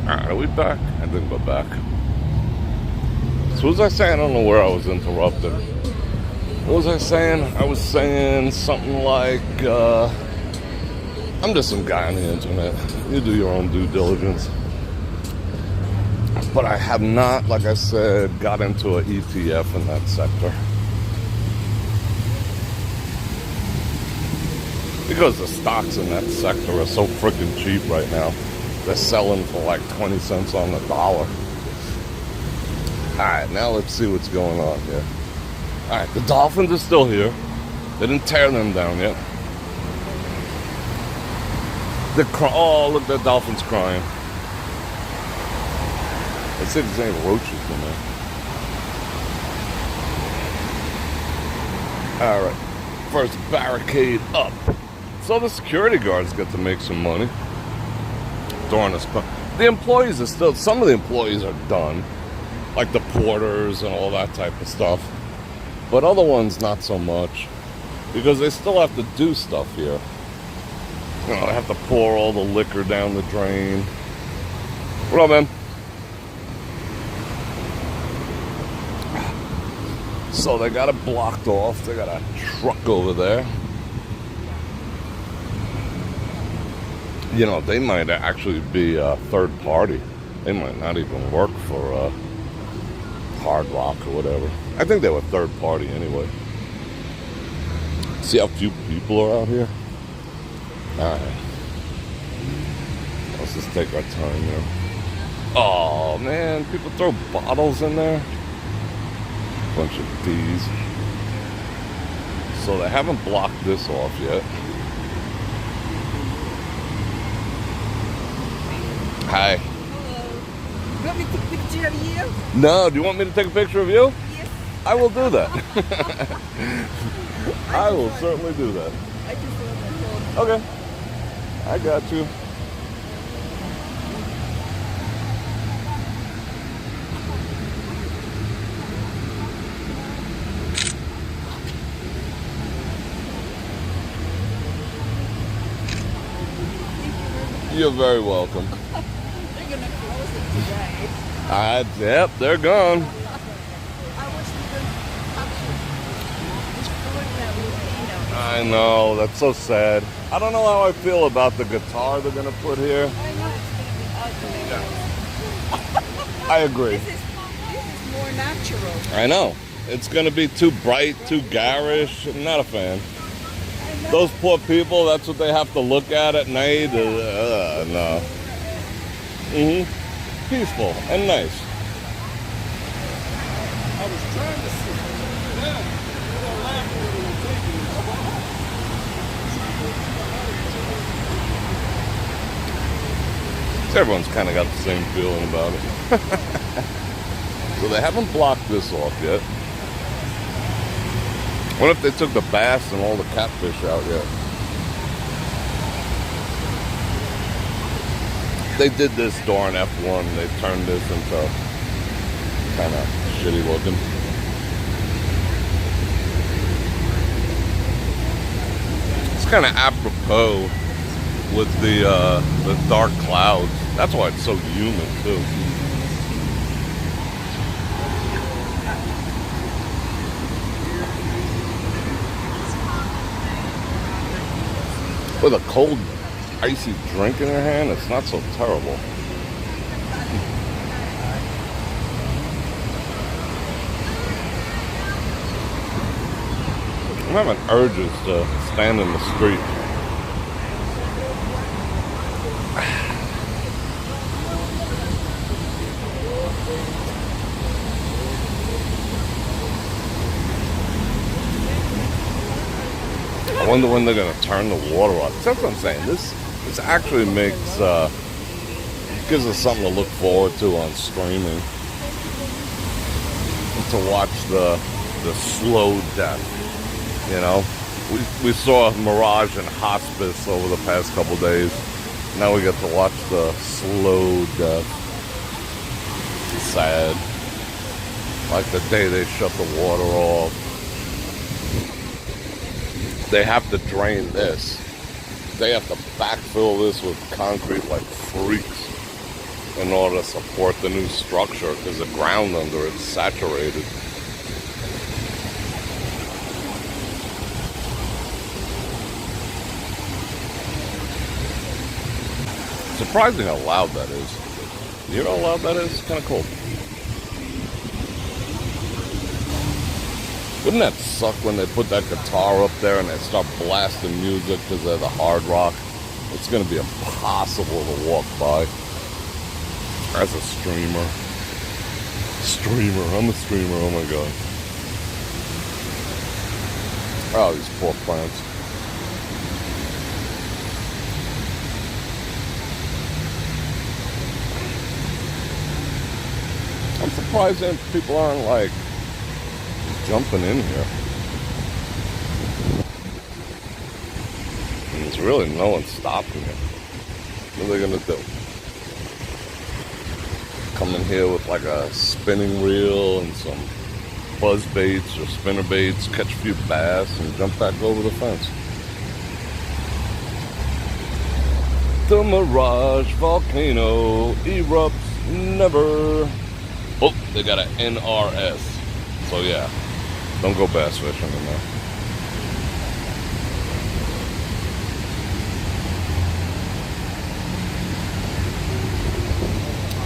Alright, are we back? I think we're back. So what was I saying? I don't know where I was interrupted. What was I saying? I was saying something like, I'm just some guy on the internet. You do your own due diligence. But I have not, like I said, got into an ETF in that sector. Because the stocks in that sector are so freaking cheap right now. They're selling for like 20 cents on the dollar. Alright, now let's see what's going on here. Alright, the Dolphins are still here. They didn't tear them down yet. Oh, look, the Dolphins crying. They said there's any roaches in there. Alright, first barricade up. So the security guards get to make some money during this. The employees are still, some of the employees are done, like the porters and all that type of stuff. But other ones, not so much, because they still have to do stuff here. You know, they have to pour all the liquor down the drain. What up, man? So they got it blocked off. They got a truck over there. You know, they might actually be a third party. They might not even work for Hard Rock or whatever. I think they were third party anyway. See how few people are out here? Alright. Let's just take our time here. Oh, man. People throw bottles in there. Bunch of bees. So they haven't blocked this off yet. Hi. Hello. You want me to take a picture of you? No, do you want me to take a picture of you? Yes. I will do that. I will certainly do that. I just want my phone. Okay. I got you. You're very welcome. They're gonna close it today. Yep, they're gone. I wish we could actually destroy that volcano. I know, that's so sad. I don't know how I feel about the guitar they're gonna put here. I know it's gonna be ugly. I agree. This is more natural. I know. It's gonna be too bright, too garish. I'm not a fan. Those poor people, that's what they have to look at night. No. Peaceful and nice. I was trying to see. Yeah. Everyone's kind of got the same feeling about it. So they haven't blocked this off yet. What if they took the bass and all the catfish out yet? They did this during F1. They turned this into kind of shitty looking. It's kind of apropos with the dark clouds. That's why it's so humid too. With a cold, icy drink in your hand, it's not so terrible. I'm having urges to stand in the street. I wonder when they're going to turn the water off. That's what I'm saying. This actually makes, gives us something to look forward to on streaming. To watch the slow death. You know, we saw Mirage and Hospice over the past couple days. Now we get to watch the slow death. Sad. Like the day they shut the water off. They have to drain this. They have to backfill this with concrete like freaks in order to support the new structure because the ground under it's saturated. Surprising how loud that is. You know how loud that is? It's kind of cool. Wouldn't that suck when they put that guitar up there and they start blasting music because of the hard rock? It's going to be impossible to walk by. As a streamer. I'm a streamer, oh my god. Oh, these poor plants. I'm surprised that people aren't like jumping in here. And there's really no one stopping it. What are they gonna do? Come in here with like a spinning reel and some buzz baits or spinner baits, catch a few bass and jump back over the fence. The Mirage volcano erupts never. Oh, they got an NRS. So yeah, don't go bass fishing in there.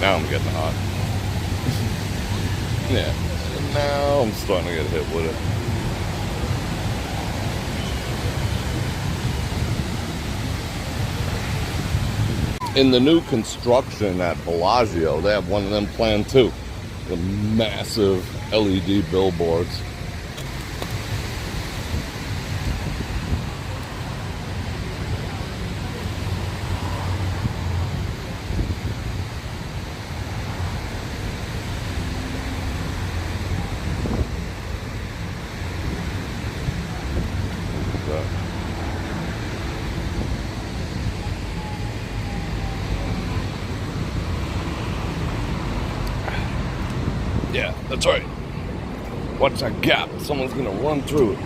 Now I'm getting hot. Yeah, now I'm starting to get hit with it. In the new construction at Bellagio, they have one of them planned too. The massive LED billboards. Yeah, that's right. Watch that gap. Someone's gonna run through it.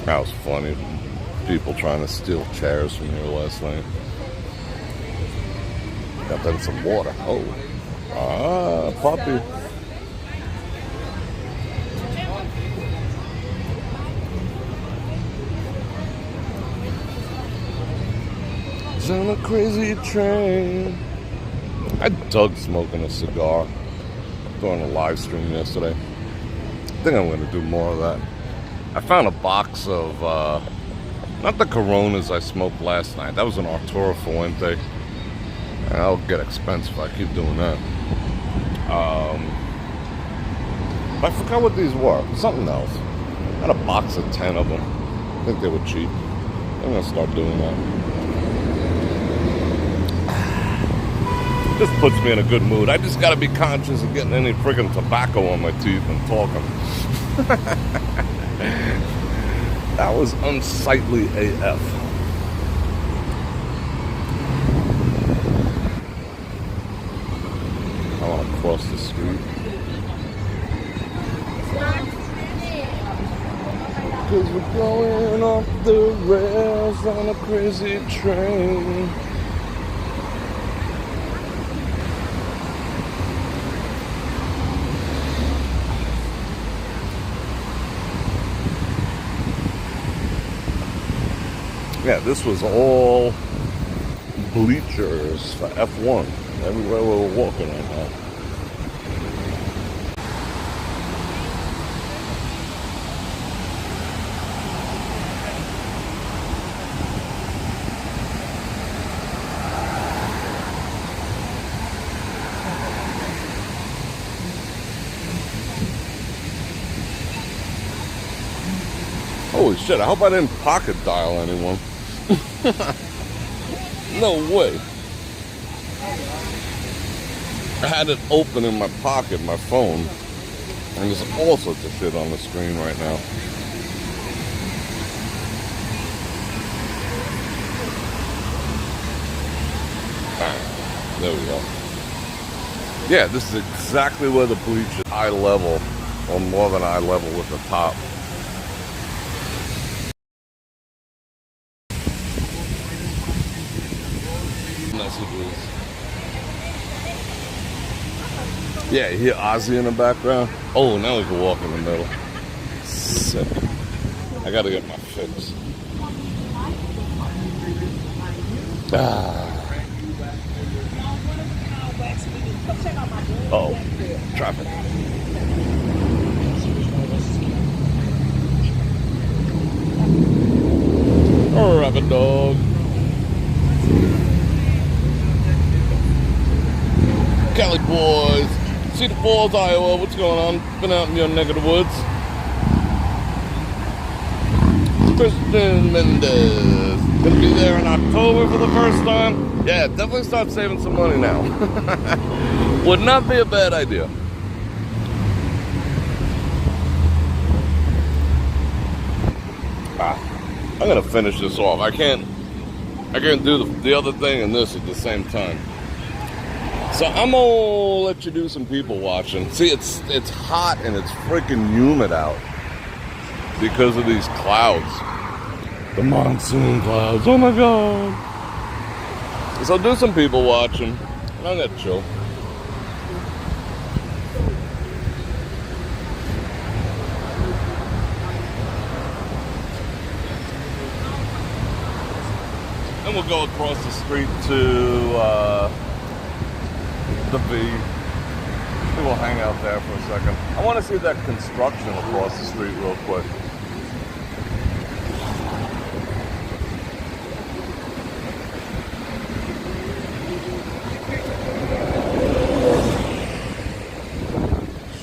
That was funny. People trying to steal chairs from here last night. Got them some water. Oh. Ah, puppy. It's on a crazy train. I dug smoking a cigar during a live stream yesterday. I think I'm going to do more of that. I found a box of, not the Coronas I smoked last night. That was an Arturo Fuente. And that'll get expensive if I keep doing that. I forgot what these were. Something else. I had a box of 10 of them. I think they were cheap. I'm going to start doing that. This puts me in a good mood. I just got to be conscious of getting any friggin' tobacco on my teeth and talking. That was unsightly AF. I want to cross the street. Cause we're going off the rails on a crazy train. Yeah, this was all bleachers for F1. Everywhere we were walking right now. Holy shit, I hope I didn't pocket dial anyone. No way. I had it open in my pocket, my phone, and there's all sorts of shit on the screen right now. Alright, there we go. Yeah, this is exactly where the bleach is eye level, or more than eye level with the top. Messages. Yeah, you hear Ozzy in the background. Oh, now we can walk in the middle. Sick. I gotta get my fix. Oh, traffic. Oh, rabbit dog. Cali boys, Cedar Falls, Iowa. What's going on? Been out in your neck of the woods. Kristen Mendez, gonna be there in October for the first time. Yeah, definitely start saving some money now. Would not be a bad idea. I'm gonna finish this off. I can't do the other thing and this at the same time. So I'm gonna let you do some people watching. See, it's hot and it's freaking humid out because of these clouds. The monsoon clouds, oh my God. So do some people watching. I'm gonna chill. And we'll go across the street to the V. We will hang out there for a second. I want to see that construction across the street real quick.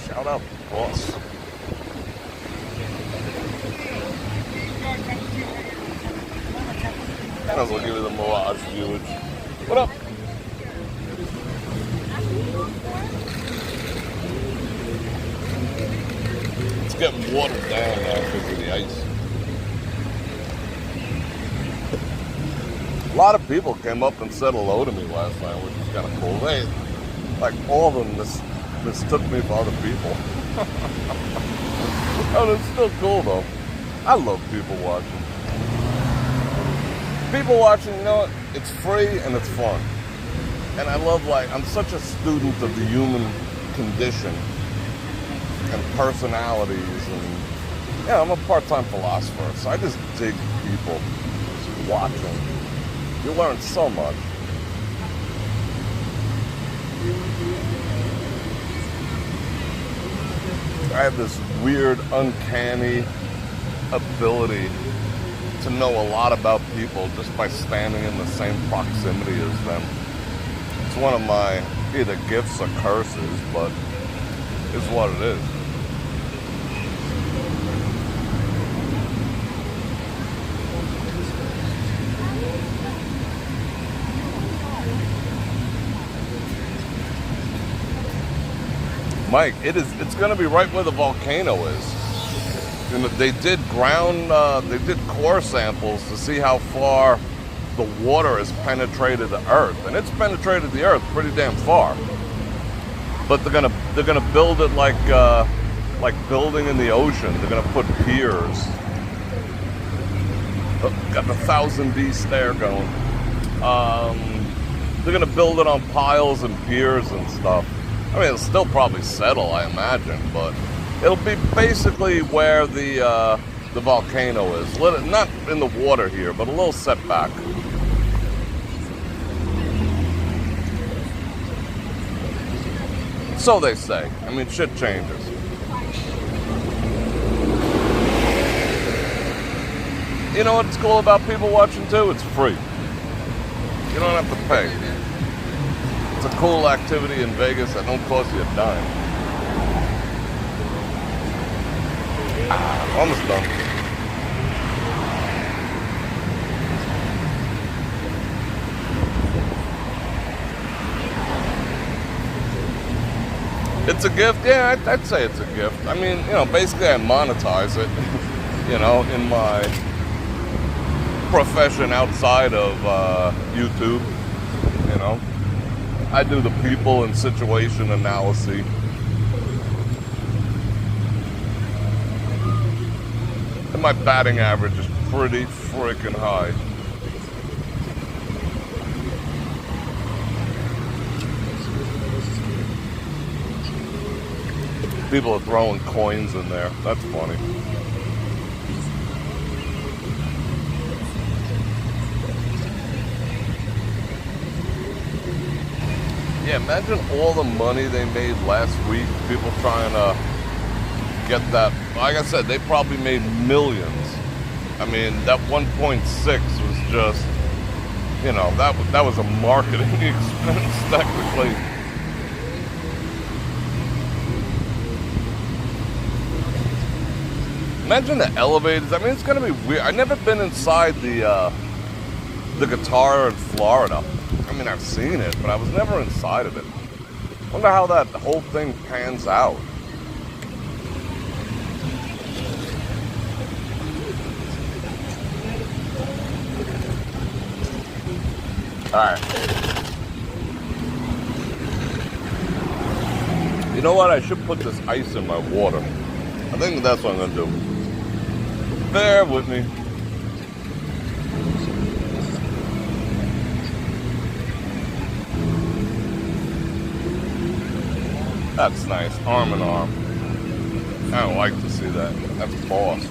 Shout out, boss. Might as well give you the Mirage viewage. What up? It's getting watered down now because of the ice. A lot of people came up and said hello to me last night, which is kind of cool. They, like, all of them mistook me for other people. Oh, it's still cool though. I love people watching. People watching, you know what? It's free and it's fun. And I love, like, I'm such a student of the human condition and personalities, and yeah, I'm a part-time philosopher, so I just dig people watching. You learn so much. I have this weird, uncanny ability to know a lot about people just by standing in the same proximity as them. It's one of my either gifts or curses, but it's what it is. Mike, it's going to be right where the volcano is. And they did core samples to see how far the water has penetrated the earth, and it's penetrated the earth pretty damn far. But they're gonna build it like building in the ocean. They're gonna put piers. Oh, got the 1000D stare going. They're gonna build it on piles and piers and stuff. I mean, it'll still probably settle, I imagine, but it'll be basically where the volcano is. Not in the water here, but a little setback. So they say. I mean, shit changes. You know what's cool about people watching too? It's free. You don't have to pay. It's a cool activity in Vegas that don't cost you a dime. Almost done. It's a gift? Yeah, I'd say it's a gift. I mean, you know, basically I monetize it, you know, in my profession outside of YouTube, you know. I do the people and situation analysis. And my batting average is pretty freaking high. People are throwing coins in there. That's funny. Yeah, imagine all the money they made last week. People trying to get that. Like I said, they probably made millions. I mean, that 1.6 was just, you know, that was a marketing expense technically. Imagine the elevators. I mean, it's gonna be weird. I've never been inside the guitar in Florida. I mean, I've seen it, but I was never inside of it. Wonder how that whole thing pans out. All right. You know what? I should put this ice in my water. I think that's what I'm gonna do. Bear with me. That's nice, arm in arm. I don't like to see that. That's boss.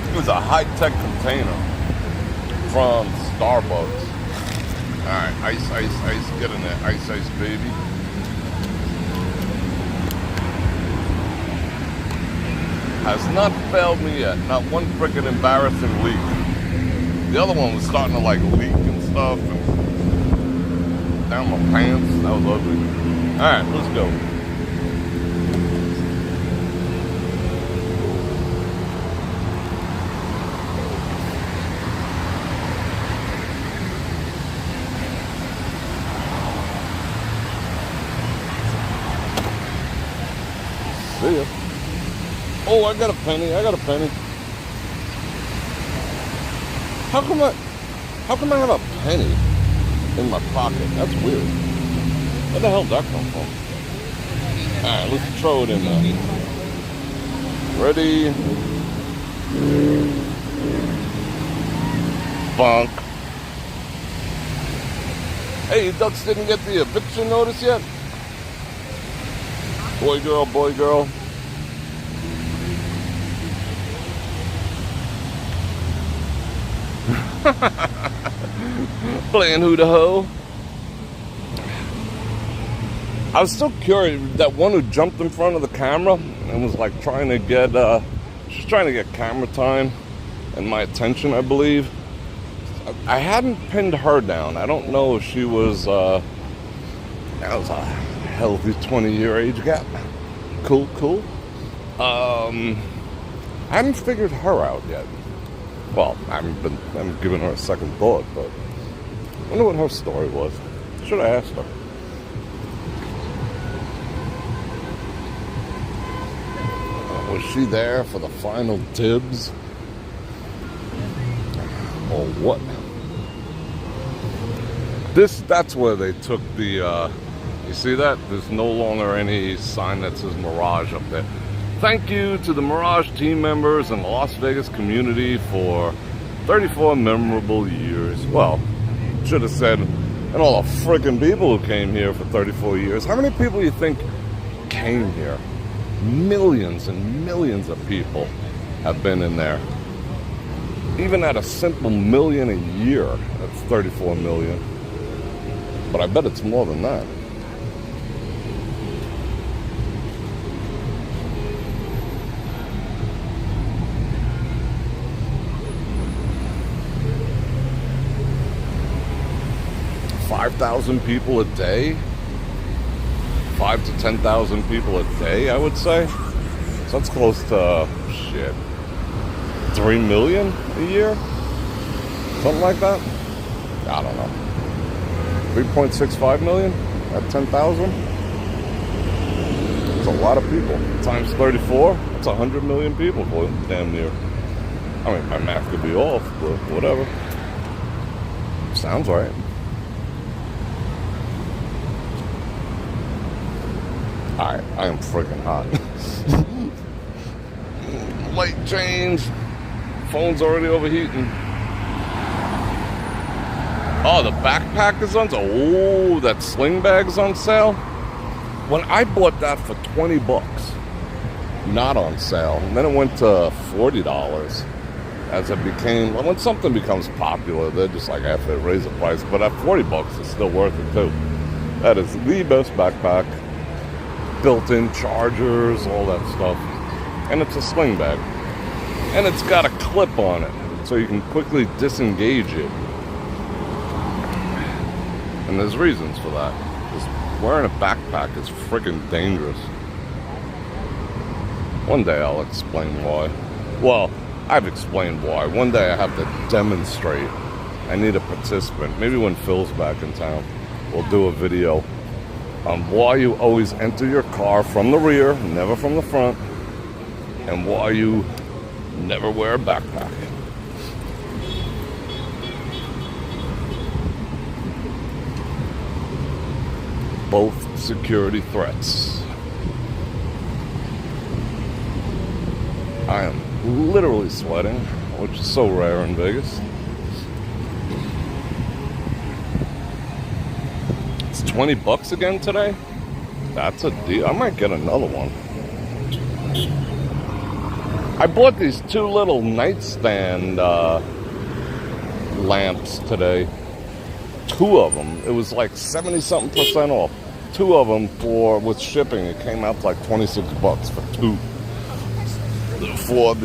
It was a high-tech container from Starbucks. All right, ice, ice, ice. Get in there, ice, ice, baby. Has not failed me yet. Not one freaking embarrassing leak. The other one was starting to like leak and stuff and down my pants. That was ugly. All right, let's go. See ya. Oh, I got a penny. I got a penny. How come I have a penny in my pocket? That's weird. Where the hell did that come from? All right, let's throw it in there. Ready? Bonk. Hey, you ducks didn't get the eviction notice yet? Boy, girl, boy, girl. Playing who the hoe. I was still curious, that one who jumped in front of the camera and was like trying to get she's trying to get camera time and my attention, I believe. I hadn't pinned her down. I don't know if she was that was a healthy 20-year age gap. Cool. I haven't figured her out yet. Well, I haven't given her a second thought, but I wonder what her story was. Should have asked her. Was she there for the final dibs? Or what? That's where they took the, you see that? There's no longer any sign that says Mirage up there. Thank you to the Mirage team members and the Las Vegas community for 34 memorable years. Well, should have said, and all the freaking people who came here for 34 years. How many people do you think came here? Millions and millions of people have been in there. Even at a simple million a year, that's 34 million. But I bet it's more than that. $5,000 people a day? 5,000 to 10,000 people a day, I would say. So that's close to, 3 million a year? Something like that? I don't know. 3.65 million at 10,000? It's a lot of people. Times 34, that's 100 million people, damn near. I mean, my math could be off, but whatever. Sounds right. Alright, I am freaking hot. Light change. Phone's already overheating. Oh, the backpack is on sale. Oh, that sling bag's on sale. When I bought that for 20 bucks, not on sale. And then it went to $40 as it became, when something becomes popular, they're just like, after they raise the price. But at 40 bucks, it's still worth it too. That is the best backpack. Built-in chargers, all that stuff. And it's a sling bag. And it's got a clip on it, so you can quickly disengage it. And there's reasons for that. Because wearing a backpack is freaking dangerous. One day I'll explain why. Well, I've explained why. One day I have to demonstrate. I need a participant. Maybe when Phil's back in town, we'll do a video on why you always enter your car from the rear, never from the front, and why you never wear a backpack. Both security threats. I am literally sweating, which is so rare in Vegas. It's 20 bucks again today? That's a deal. I might get another one. I bought these two little nightstand lamps today. Two of them. It was like 70-something% off. Two of them with shipping. It came out to like 26 bucks for two. For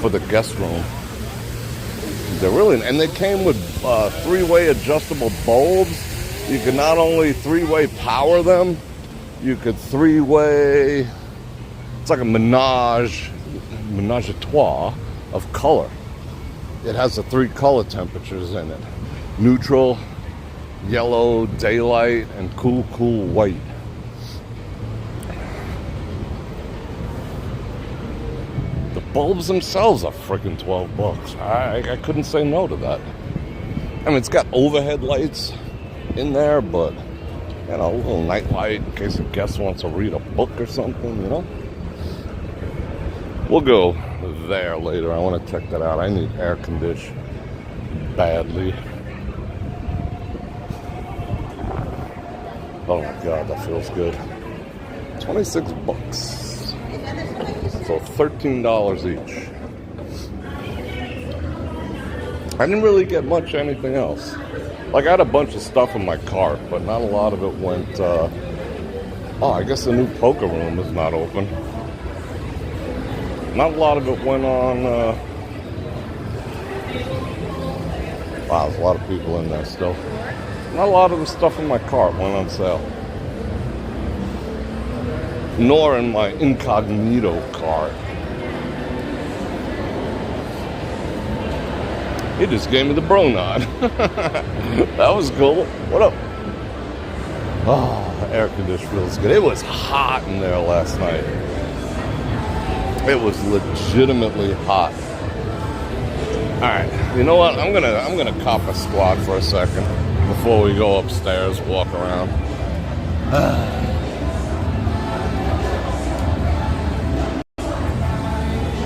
the guest room. They're really, and they came with three-way adjustable bulbs. You could not only three-way power them, you could three-way. It's like a menage a trois of color. It has the 3 color temperatures in it: neutral, yellow, daylight, and cool white. The bulbs themselves are freaking 12 bucks. I couldn't say no to that. I mean, it's got overhead lights in there, but, you know, a little night light in case a guest wants to read a book or something, you know? We'll go there later. I want to check that out. I need air condition badly. Oh my God, that feels good. 26 bucks. So $13 each. I didn't really get much anything else. Like, I had a bunch of stuff in my cart, but not a lot of it went, oh, I guess the new poker room is not open. Not a lot of it went on, wow, there's a lot of people in there still. Not a lot of the stuff in my cart went on sale. nor in my incognito car. He just gave me the bro nod. That was cool. What up? Oh, air conditioner feels good. It was hot in there last night. It was legitimately hot. All right, you know what? I'm gonna cop a squat for a second before we go upstairs, walk around.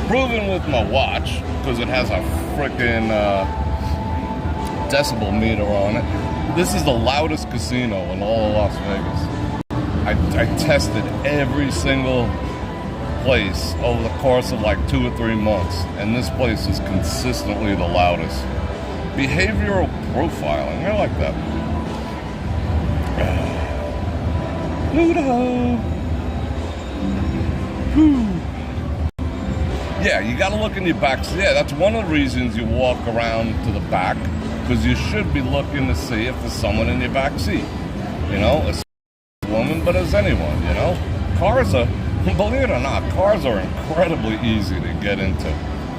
Proving with my watch, because it has a freaking decibel meter on it. This is the loudest casino in all of Las Vegas. I tested every single place over the course of like 2 or 3 months, and this place is consistently the loudest. Behavioral profiling, I like that. Ludo. Yeah, you gotta look in your back. Yeah, that's one of the reasons you walk around to the back, because you should be looking to see if there's someone in your back seat. You know, as a woman, but as anyone, you know. Cars are, believe it or not, cars are incredibly easy to get into.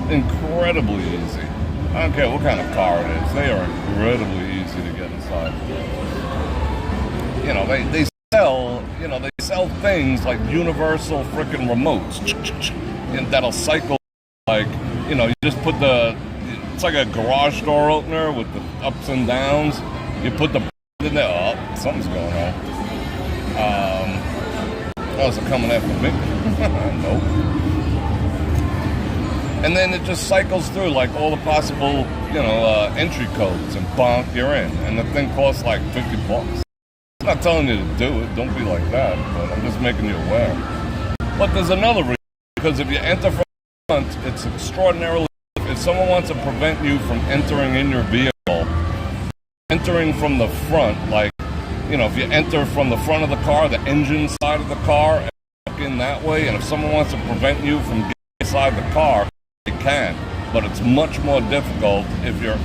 Incredibly easy. I don't care what kind of car it is. They are incredibly easy to get inside. You know, they sell things like universal freaking remotes. And that'll cycle, like, you know, you just put it's like a garage door opener with the ups and downs. You put the in there. Oh, something's going on. Oh, is it coming after me? Nope. And then it just cycles through like all the possible, you know, entry codes, and bonk, you're in. And the thing costs like $50. I'm not telling you to do it. Don't be like that. But I'm just making you aware. But there's another reason. Because if you enter from the front, it's extraordinarily... If someone wants to prevent you from entering in your vehicle, entering from the front, like, you know, if you enter from the front of the car, the engine side of the car, and walk in that way, and if someone wants to prevent you from getting inside the car, they can. But it's much more difficult if you're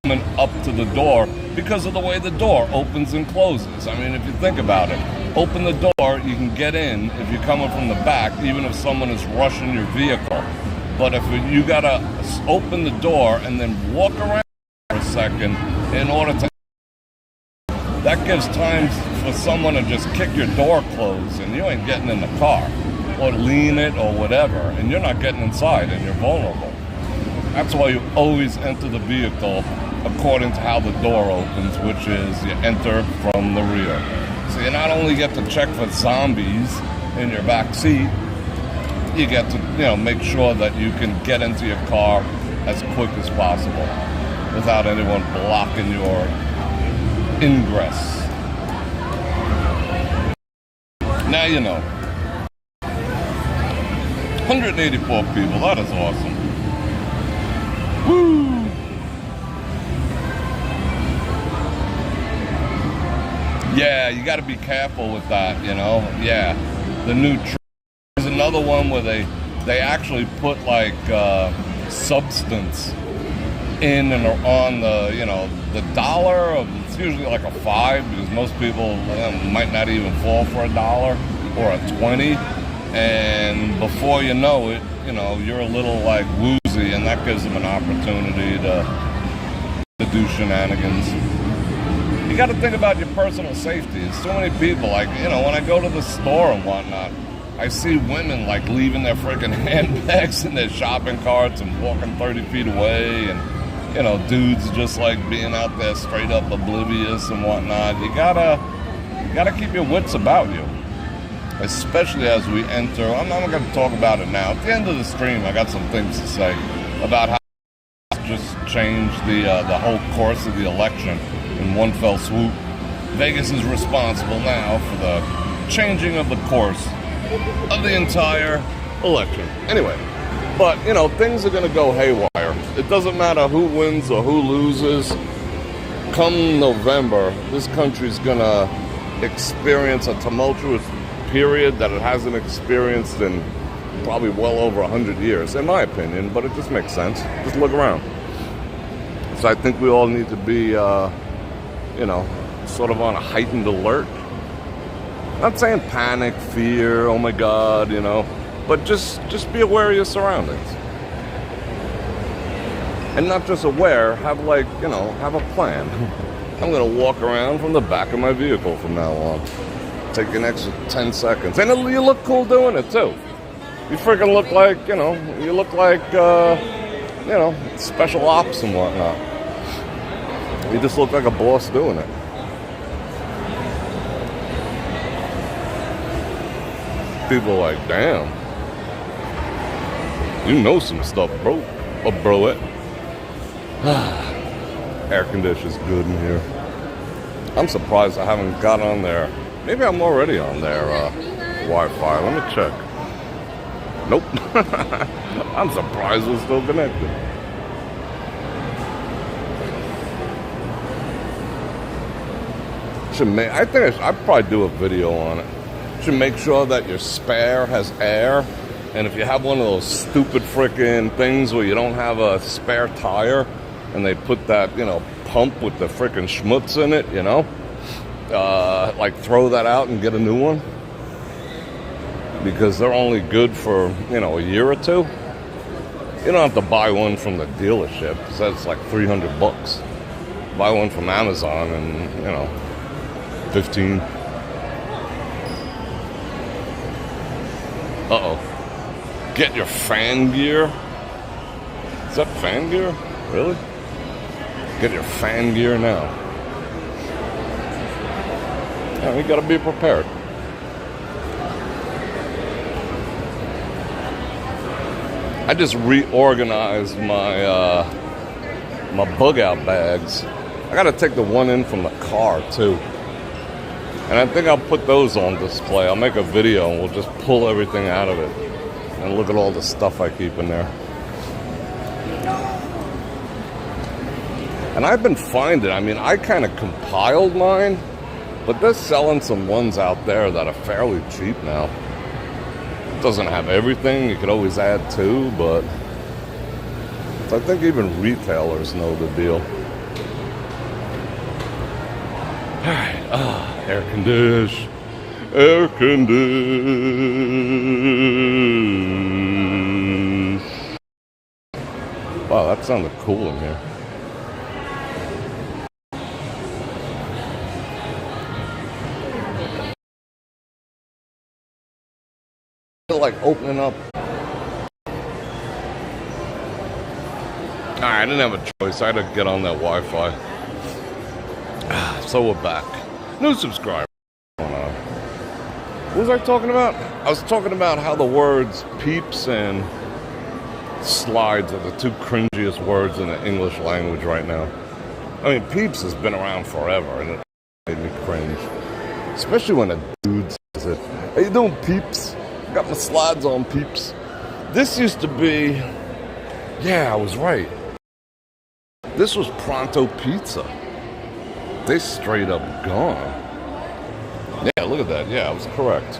coming up to the door because of the way the door opens and closes. I mean, if you think about it, open the door, you can get in if you're coming from the back, even if someone is rushing your vehicle. But if you gotta open the door and then walk around for a second in order to, that gives time for someone to just kick your door closed and you ain't getting in the car, or lean it or whatever, and you're not getting inside and you're vulnerable. That's why you always enter the vehicle according to how the door opens, which is you enter from the rear. So you not only get to check for zombies in your back seat, you get to, you know, make sure that you can get into your car as quick as possible without anyone blocking your ingress. Now you know. 184 people, that is awesome. Woo! Yeah, you got to be careful with that, you know. Yeah, the new there's another one where they actually put like substance in and on the, you know, the dollar. It's usually like a 5 because most people might not even fall for $1 or a 20. And before you know it, you know, you're a little like woozy, and that gives them an opportunity to do shenanigans. You got to think about your personal safety. There's so many people, like, you know, when I go to the store and whatnot, I see women like leaving their freaking handbags in their shopping carts and walking 30 feet away, and, you know, dudes just like being out there straight up oblivious and whatnot. You gotta keep your wits about you, especially as we enter. I'm not going to talk about it now. At the end of the stream, I got some things to say about how just changed the whole course of the election in one fell swoop. Vegas is responsible now for the changing of the course of the entire election. Anyway, but, you know, things are going to go haywire. It doesn't matter who wins or who loses. Come November, this country's going to experience a tumultuous period that it hasn't experienced in probably well over 100 years, in my opinion, but it just makes sense. Just look around. So I think we all need to be, you know, sort of on a heightened alert. Not saying panic, fear, oh my God, you know, but just be aware of your surroundings. And not just aware, have like, you know, have a plan. I'm gonna walk around from the back of my vehicle from now on. Take an extra 10 seconds. And you look cool doing it too. You freaking look like, you know, you know, special ops and whatnot. You just look like a boss doing it. People are like, damn. You know some stuff, bro. Oh, bro, it. Air conditioning's good in here. I'm surprised I haven't got on there. Maybe I'm already on their Wi-Fi. Let me check. Nope. I'm surprised we're still connected. I think I'd probably do a video on it. Should make sure that your spare has air. And if you have one of those stupid frickin' things where you don't have a spare tire and they put that, you know, pump with the frickin' schmutz in it, you know, like throw that out and get a new one. Because they're only good for, you know, a year or two. You don't have to buy one from the dealership. It says it's like $300. Buy one from Amazon and, you know, 15. Uh-oh. Get your fan gear. Is that fan gear? Really? Get your fan gear now. Yeah, we gotta be prepared. I just reorganized my my bug out bags. I gotta take the one in from the car too. And I think I'll put those on display. I'll make a video and we'll just pull everything out of it. And look at all the stuff I keep in there. And I've been finding, I mean, I kind of compiled mine, but they're selling some ones out there that are fairly cheap now. It doesn't have everything, you could always add to, but I think even retailers know the deal. Alright, air condition. Air condition. Wow, that sounded cool in here. I feel like opening up. Alright, I didn't have a choice. I had to get on that Wi-Fi. So we're back. New subscriber. What was I talking about? I was talking about how the words peeps and slides are the two cringiest words in the English language right now. I mean, peeps has been around forever, and it made me cringe. Especially when a dude says it. How you doing, peeps? Got my slides on, peeps. This used to be... Yeah, I was right. This was Pronto Pizza. They straight up gone. Yeah, look at that. Yeah, I was correct.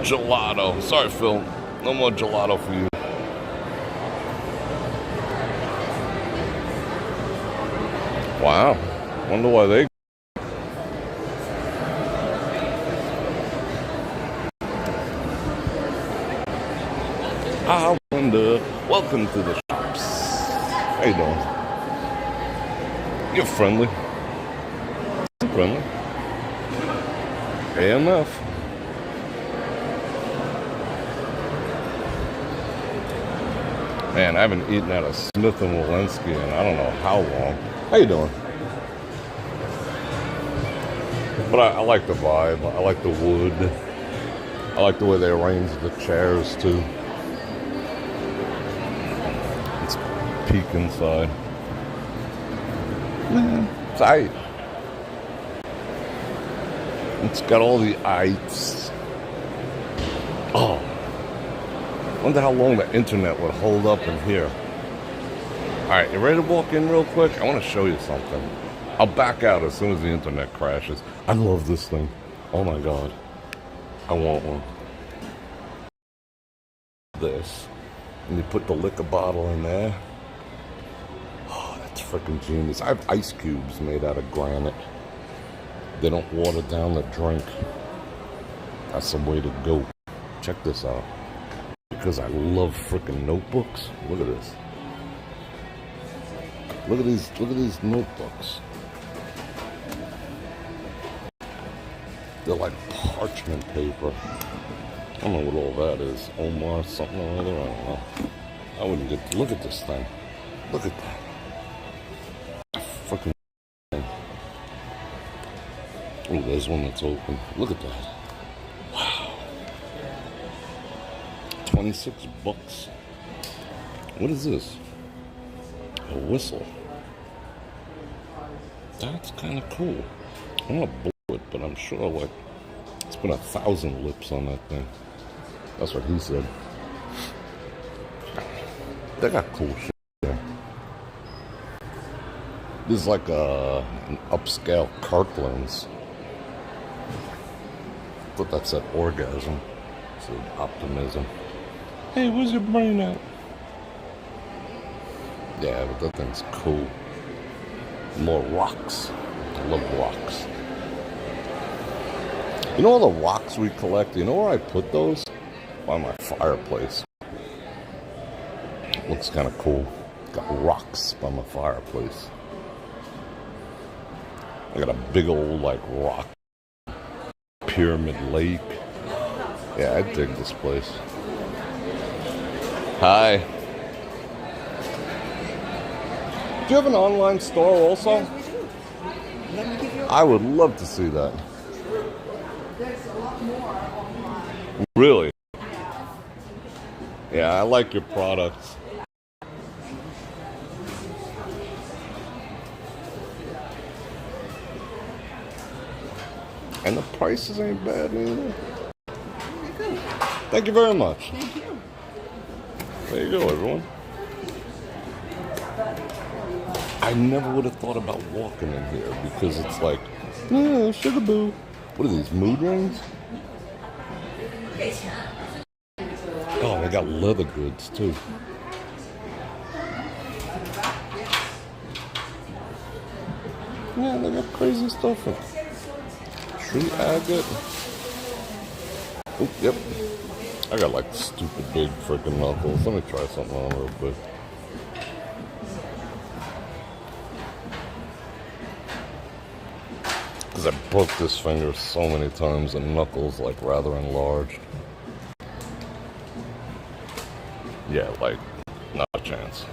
Gelato. Sorry, Phil. No more gelato for you. Wow. Wonder why they... I wonder. Welcome to the shops. How you doing? You're friendly. I'm friendly. AMF. Man, I haven't eaten at a Smith & Walensky in I don't know how long. How you doing? But I like the vibe. I like the wood. I like the way they arrange the chairs too. Let's peek inside. Man, it's aight. It's got all the ites. Oh. Wonder how long the internet would hold up in here. Alright, you ready to walk in real quick? I want to show you something. I'll back out as soon as the internet crashes. I love this thing. Oh my god. I want one. This. And you put the liquor bottle in there. Oh, freaking genius. I have ice cubes made out of granite. They don't water down the drink. That's the way to go. Check this out. Because I love freaking notebooks. Look at this. Look at these notebooks. They're like parchment paper. I don't know what all that is. Omar something or other. I don't know. I wouldn't get. Look at this thing. Look at that. Freaking thing. Oh, there's one that's open. Look at that. Wow. 26 bucks. What is this? A whistle. That's kind of cool. I'm not bored, but I'm sure like it's been 1,000 lips on that thing. That's what he said. They got cool shit there. This is like an upscale Kirkland's. But that's that orgasm. It's an optimism. Hey, where's your brain at? Yeah, but that thing's cool. More rocks. I love rocks. You know all the rocks we collect? You know where I put those? By my fireplace. Looks kind of cool. Got rocks by my fireplace. I got a big old like rock pyramid lake. Yeah, I dig this place. Hi. Do you have an online store also? Yes, we do. Let me give you I would love to see that. There's a lot more online. Really? Yeah, I like your products. And the prices ain't bad either. Thank you very much. Thank you. There you go, everyone. I never would have thought about walking in here because it's like, sugar boo. What are these, mood rings? Oh, they got leather goods too. Yeah, they got crazy stuff in it. Tree agate. Oh, yep. I got like stupid big freaking knuckles. Let me try something on real quick. Because I broke this finger so many times and knuckles like rather enlarged. Yeah, like, not a chance.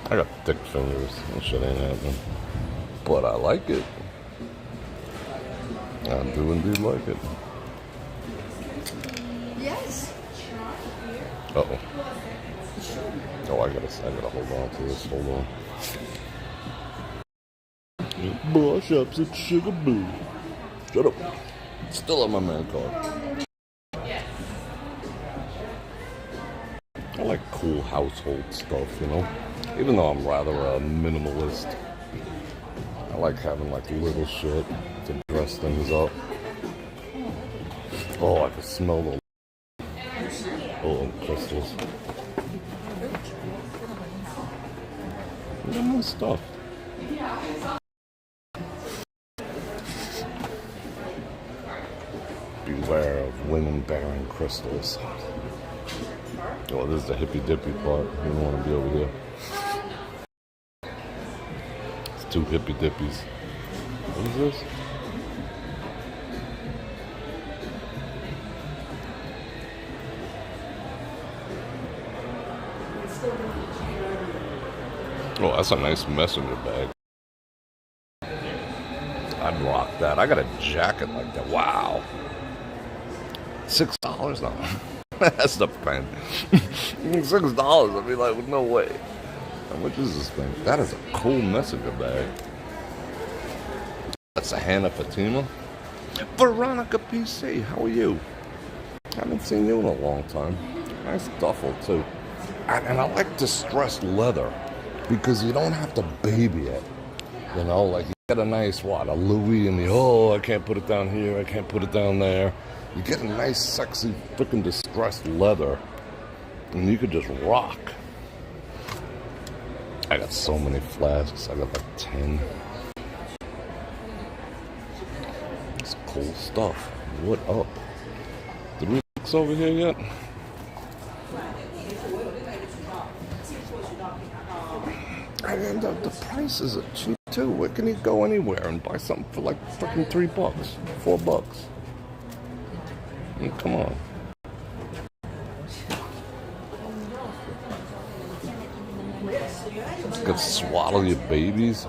I got thick fingers. That shit ain't happening. But I like it. I do indeed like it. Yes. Uh-oh. Oh, I gotta hold on to this. Hold on. Brush ups at Sugar Boo. Shut up. Still on my man card. I like cool household stuff, you know? Even though I'm rather a minimalist. I like having like little shit to dress things up. Oh, I can smell the crystals. Look at my stuff. Beware of women bearing crystals. Oh, this is the hippy dippy part. You don't want to be over here. It's two hippy dippies. What is this? Oh, that's a nice messenger bag. I'd rock that. I got a jacket like that. Wow. $6 now. That's the pen. $6. I'd be like, no way. How much is this thing? That is a cool messenger bag. That's a Hannah Fatima. Veronica PC, how are you? Haven't seen you in a long time. Nice duffel too. And I like distressed leather because you don't have to baby it. You know, like you get a nice a Louis and I can't put it down here, I can't put it down there. You get a nice, sexy, freaking distressed leather, and you could just rock. I got so many flasks. I got like 10. It's cool stuff. What up? Did we mix over here yet? And the prices are cheap too. Where can you go anywhere and buy something for like fucking $3, $4? I mean, come on. You could swaddle your babies.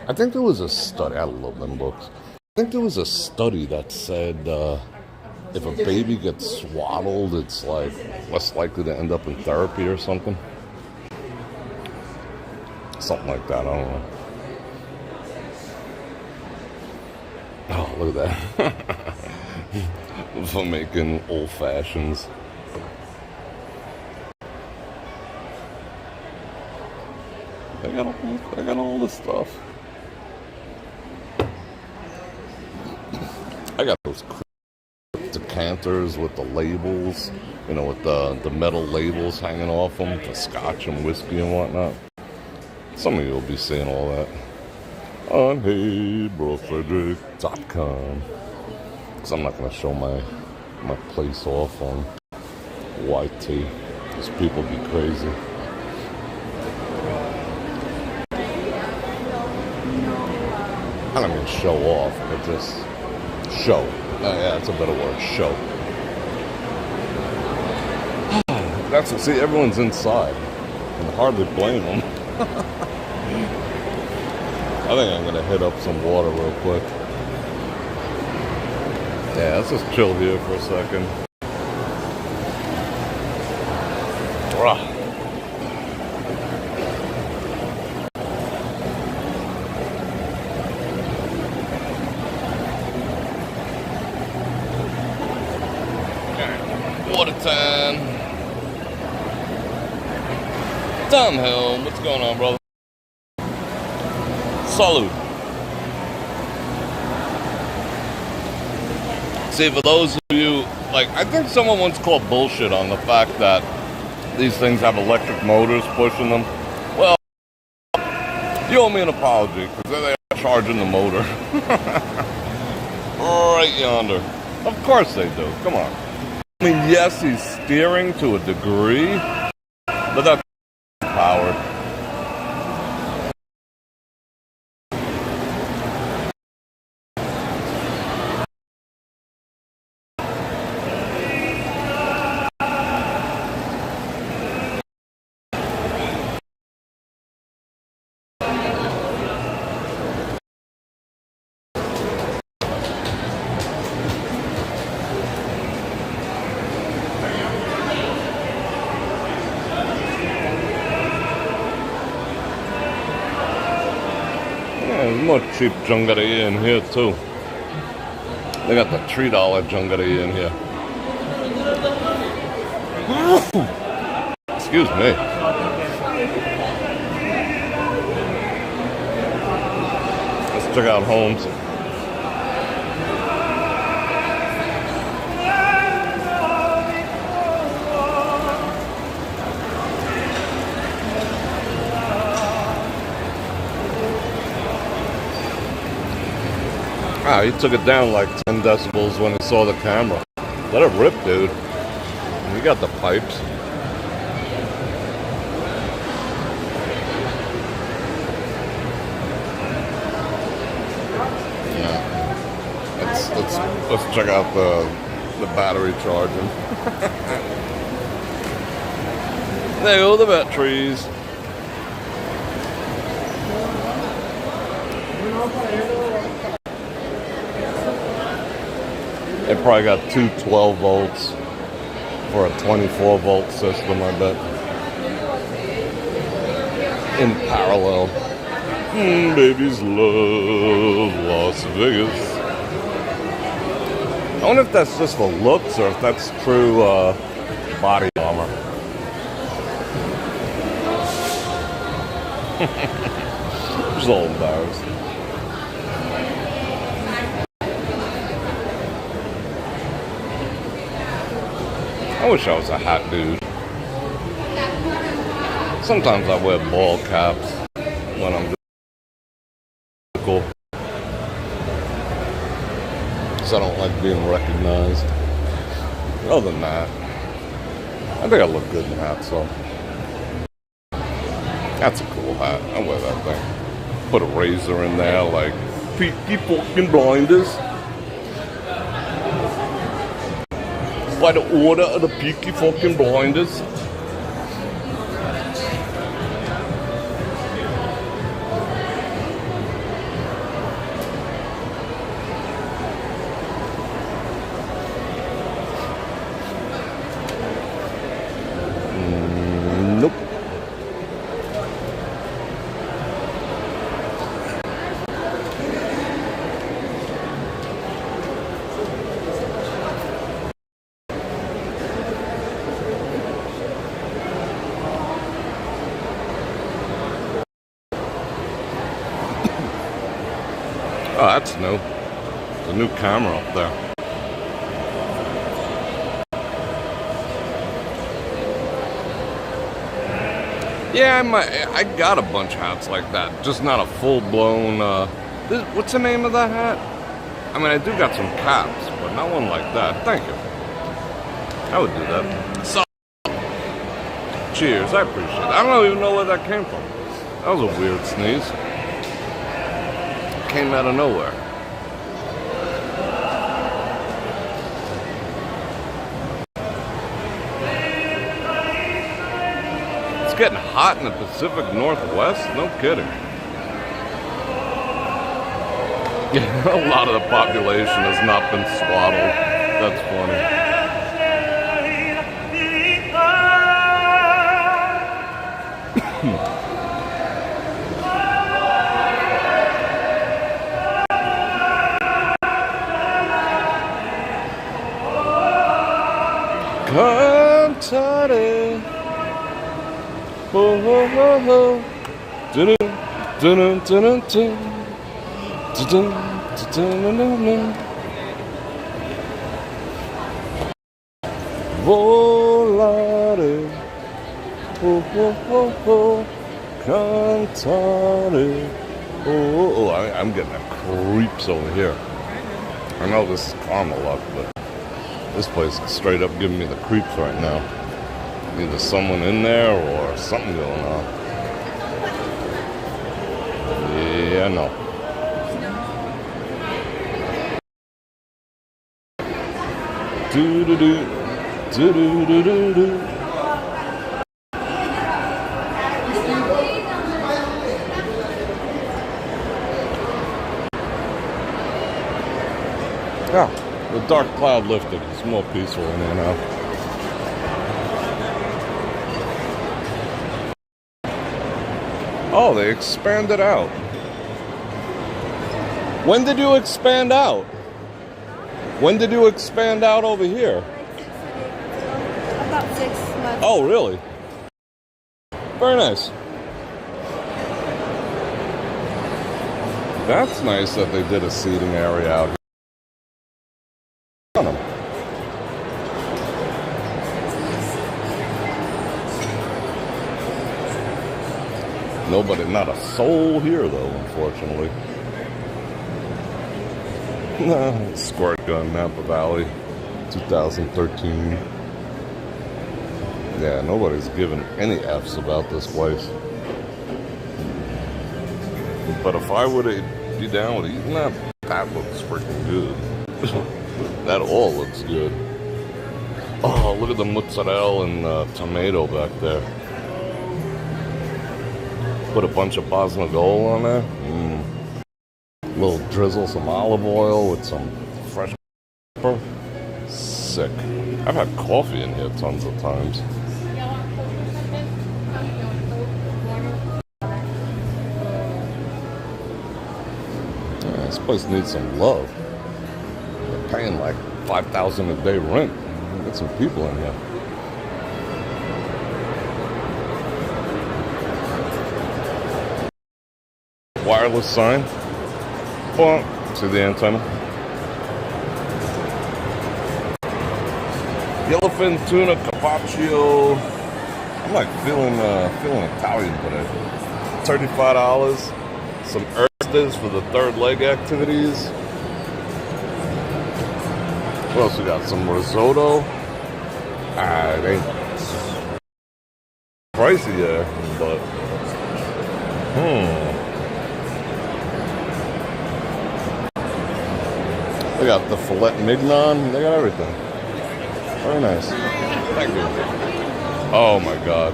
I think there was a study. I love them books. I think there was a study that said if a baby gets swaddled, it's like less likely to end up in therapy or something. Something like that. I don't know. Oh, look at that. For making old fashions. I got all this stuff. I got those decanters with the labels, you know, with the metal labels hanging off them, the scotch and whiskey and whatnot. Some of you will be seeing all that on brorfredrik.com. Because I'm not going to show my place off on YT. Because people be crazy. I don't mean show off, but just show. Yeah, that's a better word, show. That's what, see, everyone's inside. I can hardly blame them. I think I'm gonna hit up some water real quick. Yeah, let's just chill here for a second. Rah. Water time. Tom Hill, what's going on, brother? Salute. See, for those of you, like, I think someone once called bullshit on the fact that these things have electric motors pushing them. Well, you owe me an apology, because they are charging the motor. Right yonder. Of course they do. Come on. I mean, yes, he's steering to a degree, but that's powered. There's more cheap jungaree in here too. They got the $3 jungaree in here. Excuse me. Let's check out Holmes. Ah, he took it down like 10 decibels when he saw the camera. Let it rip, dude. You got the pipes. Yeah. Let's check out the battery charging. There go the batteries. They probably got two 12 volts for a 24 volt system, I bet. In parallel. Babies love Las Vegas. I wonder if that's just for looks or if that's true body armor. Just a little embarrassed. I wish I was a hot dude. Sometimes I wear ball caps when I'm just cool. Because I don't like being recognized. Other than that, I think I look good in the hat, so. That's a cool hat. I wear that thing. Put a razor in there like Peaky fucking Blinders. By the order of the Peaky fucking Blinders. Nope. Oh, that's new. There's a new camera up there. Yeah, I got a bunch of hats like that. Just not a full-blown, what's the name of that hat? I mean, I do got some caps, but not one like that. Thank you. I would do that. So, cheers, I appreciate it. I don't even know where that came from. That was a weird sneeze. Came out of nowhere. It's getting hot in the Pacific Northwest? No kidding. A lot of the population has not been swaddled. That's funny. Cantare. Oh, oh, oh, oh. Dun dun dun dun dun. Dun dun dun dun dun. Volare. Oh, oh, oh, oh. Cantare. Oh, oh, I'm getting the creeps over here. I know this is Carmelite, but this place is straight up giving me the creeps right now. Either someone in there or something going on. Yeah, no. Do do do do do do do do. Yeah. The dark cloud lifted. It's more peaceful in here now. Oh, they expanded out. When did you expand out? When did you expand out over here? About 6 months. Oh, really? Very nice. That's nice that they did a seating area out here. Nobody, not a soul here though, unfortunately. Squirt gun, Napa Valley, 2013. Yeah, nobody's giving any F's about this place. But if I would be down with eating that, that looks freaking good. That all looks good. Oh, look at the mozzarella and tomato back there. Put a bunch of Bosnagol on there. A little drizzle, some olive oil with some fresh pepper. Sick. I've had coffee in here tons of times. Yeah, this place needs some love. They're paying like $5,000 a day rent. Get some people in here. Wireless sign. Oh, see the antenna? Yellowfin tuna carpaccio. I'm like feeling Italian today. $35. Some Erstas for the third leg activities. What else we got? Some risotto. It ain't pricey yet, but They got the filet mignon. They got everything. Very nice. Thank you. Oh my God.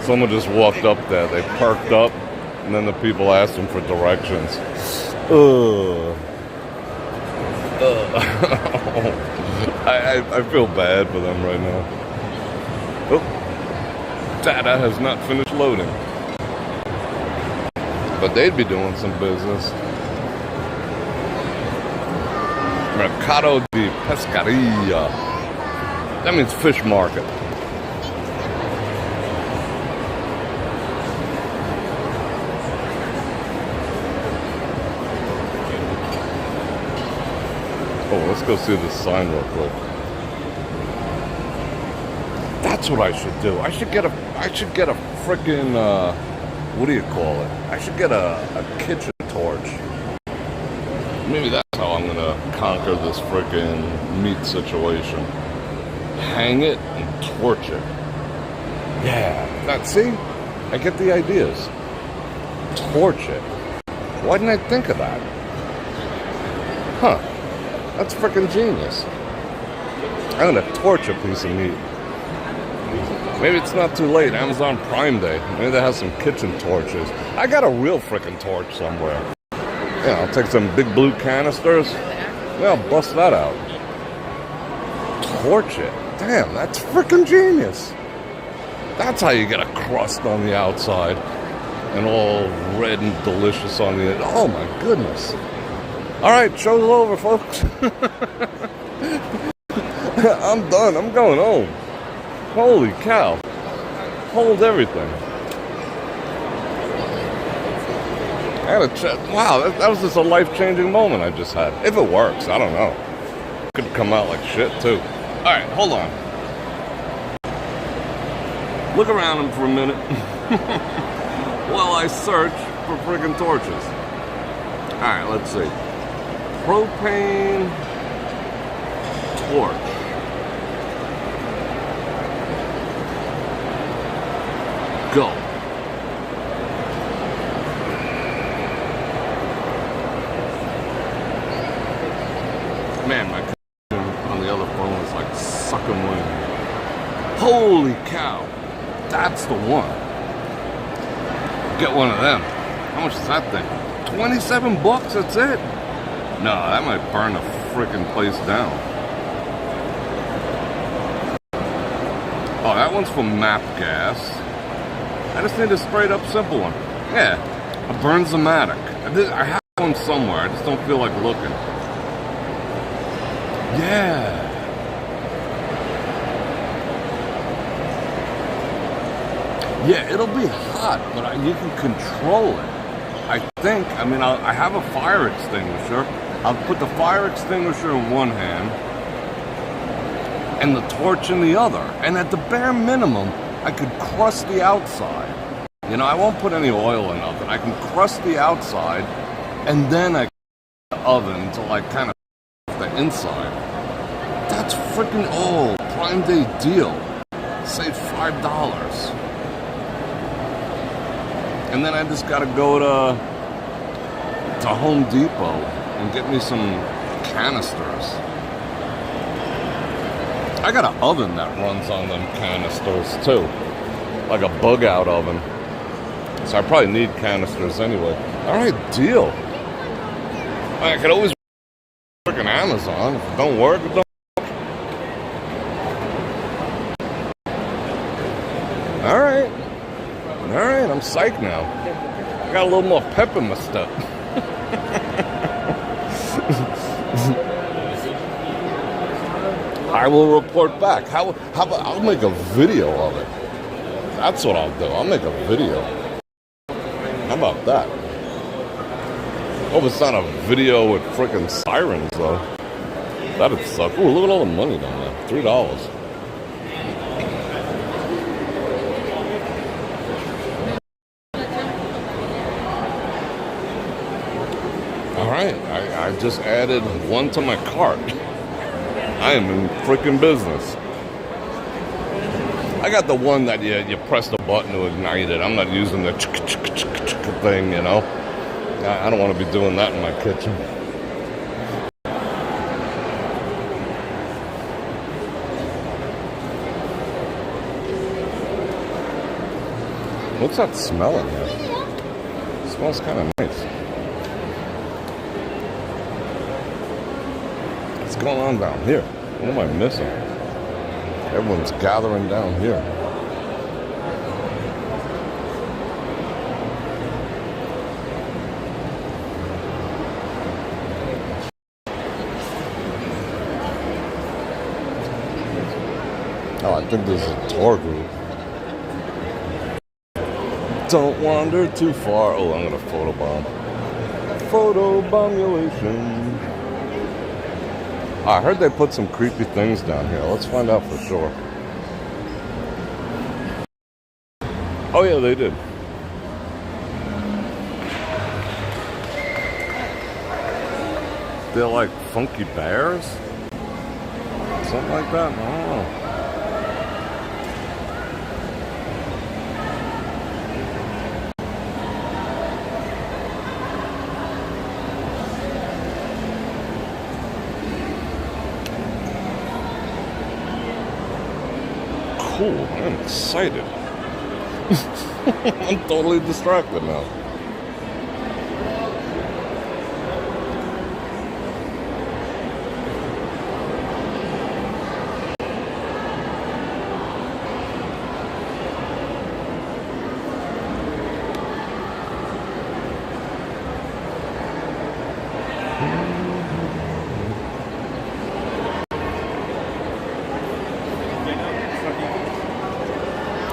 Someone just walked up there. They perked up, and then the people asked them for directions. I feel bad for them right now. Oh, data has not finished loading. But they'd be doing some business. Mercado de Pescaria. That means fish market. Oh, let's go see this sign real quick. That's what I should do. I should get a freaking what do you call it? I should get a kitchen torch. Maybe that's how I'm gonna conquer this freaking meat situation. Hang it and torch it. Yeah, see? I get the ideas. Torch it. Why didn't I think of that? Huh. That's freaking genius. I'm gonna torch a piece of meat. Maybe it's not too late. Amazon Prime Day. Maybe they have some kitchen torches. I got a real freaking torch somewhere. Yeah, I'll take some big blue canisters. Yeah, I'll bust that out. Torch it. Damn, that's freaking genius. That's how you get a crust on the outside and all red and delicious on the inside. Oh my goodness. All right, show's over, folks. I'm done. I'm going home. Holy cow. Hold everything. I gotta check. Wow, that was just a life-changing moment I just had. If it works, I don't know. Could come out like shit, too. All right, hold on. Look around him for a minute while I search for friggin' torches. All right, let's see. Propane torch. Go. Man, my connection on the other phone is like sucking wind. Holy cow. That's the one. Get one of them. How much is that thing? $27, that's it? No, that might burn a freaking place down. Oh, that one's for map gas. I just need a straight up simple one. Yeah, a Burns-O-Matic. I have one somewhere, I just don't feel like looking. Yeah. Yeah, it'll be hot, but you can control it. I think, I mean, I have a fire extinguisher. I'll put the fire extinguisher in one hand and the torch in the other. And at the bare minimum, I could crust the outside. You know, I won't put any oil or nothing. I can crust the outside and then I can put the oven to like kind of the inside. That's freaking, Prime Day deal. Save $5. And then I just gotta go to Home Depot and get me some canisters. I got an oven that runs on them canisters too. Like a bug out oven. So I probably need canisters anyway. Alright, deal. I could always freaking Amazon. If it don't work, it don't. Alright, I'm psyched now. I got a little more pep in my step. I will report back. How about I'll make a video of it. That's what I'll do. I'll make a video. How about that? Hope it's not a video with freaking sirens though. That'd suck. Ooh, look at all the money down there. $3. I just added one to my cart. I am in freaking business. I got the one that you press the button to ignite it. I'm not using the thing, you know. I don't want to be doing that in my kitchen. What's that smell in here? It smells kind of nice. What's going on down here? What am I missing? Everyone's gathering down here. Oh, I think this is a tour group. Don't wander too far. Oh, I'm gonna photobomb. Photobombulation. I heard they put some creepy things down here. Let's find out for sure. Oh yeah, they did. They're like funky bears? Something like that? I don't know. Cool, I'm excited. I'm totally distracted now.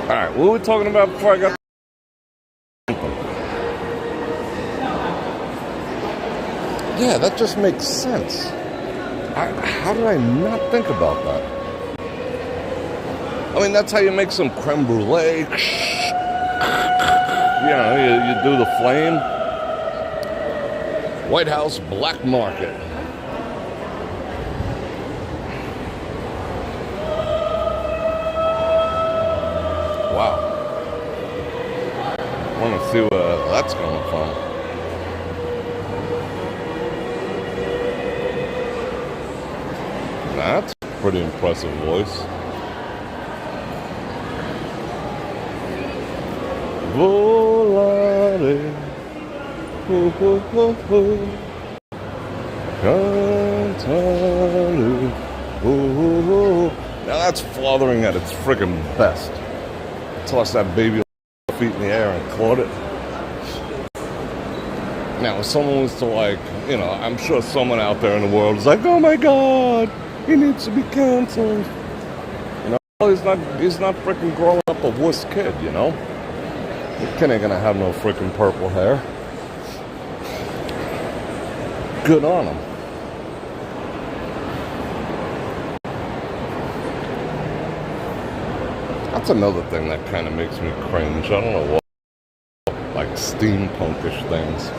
Alright, what were we talking about before I got... Yeah, that just makes sense. How did I not think about that? I mean, that's how you make some creme brulee. You know, you do the flame. White House Black Market. Wow. I want to see where that's coming from. That's a pretty impressive voice. Volare. Ho, ho, ho, ho. Cantare. Ho, ho, ho. Now that's fathering at its friggin' best. Tossed that baby feet in the air and caught it. Now, if someone was to like, you know, I'm sure someone out there in the world is like, oh my God, he needs to be canceled. You know, he's not freaking growing up a wuss kid, you know? The kid ain't gonna have no freaking purple hair. Good on him. That's another thing that kind of makes me cringe. I don't know what, like steampunkish things.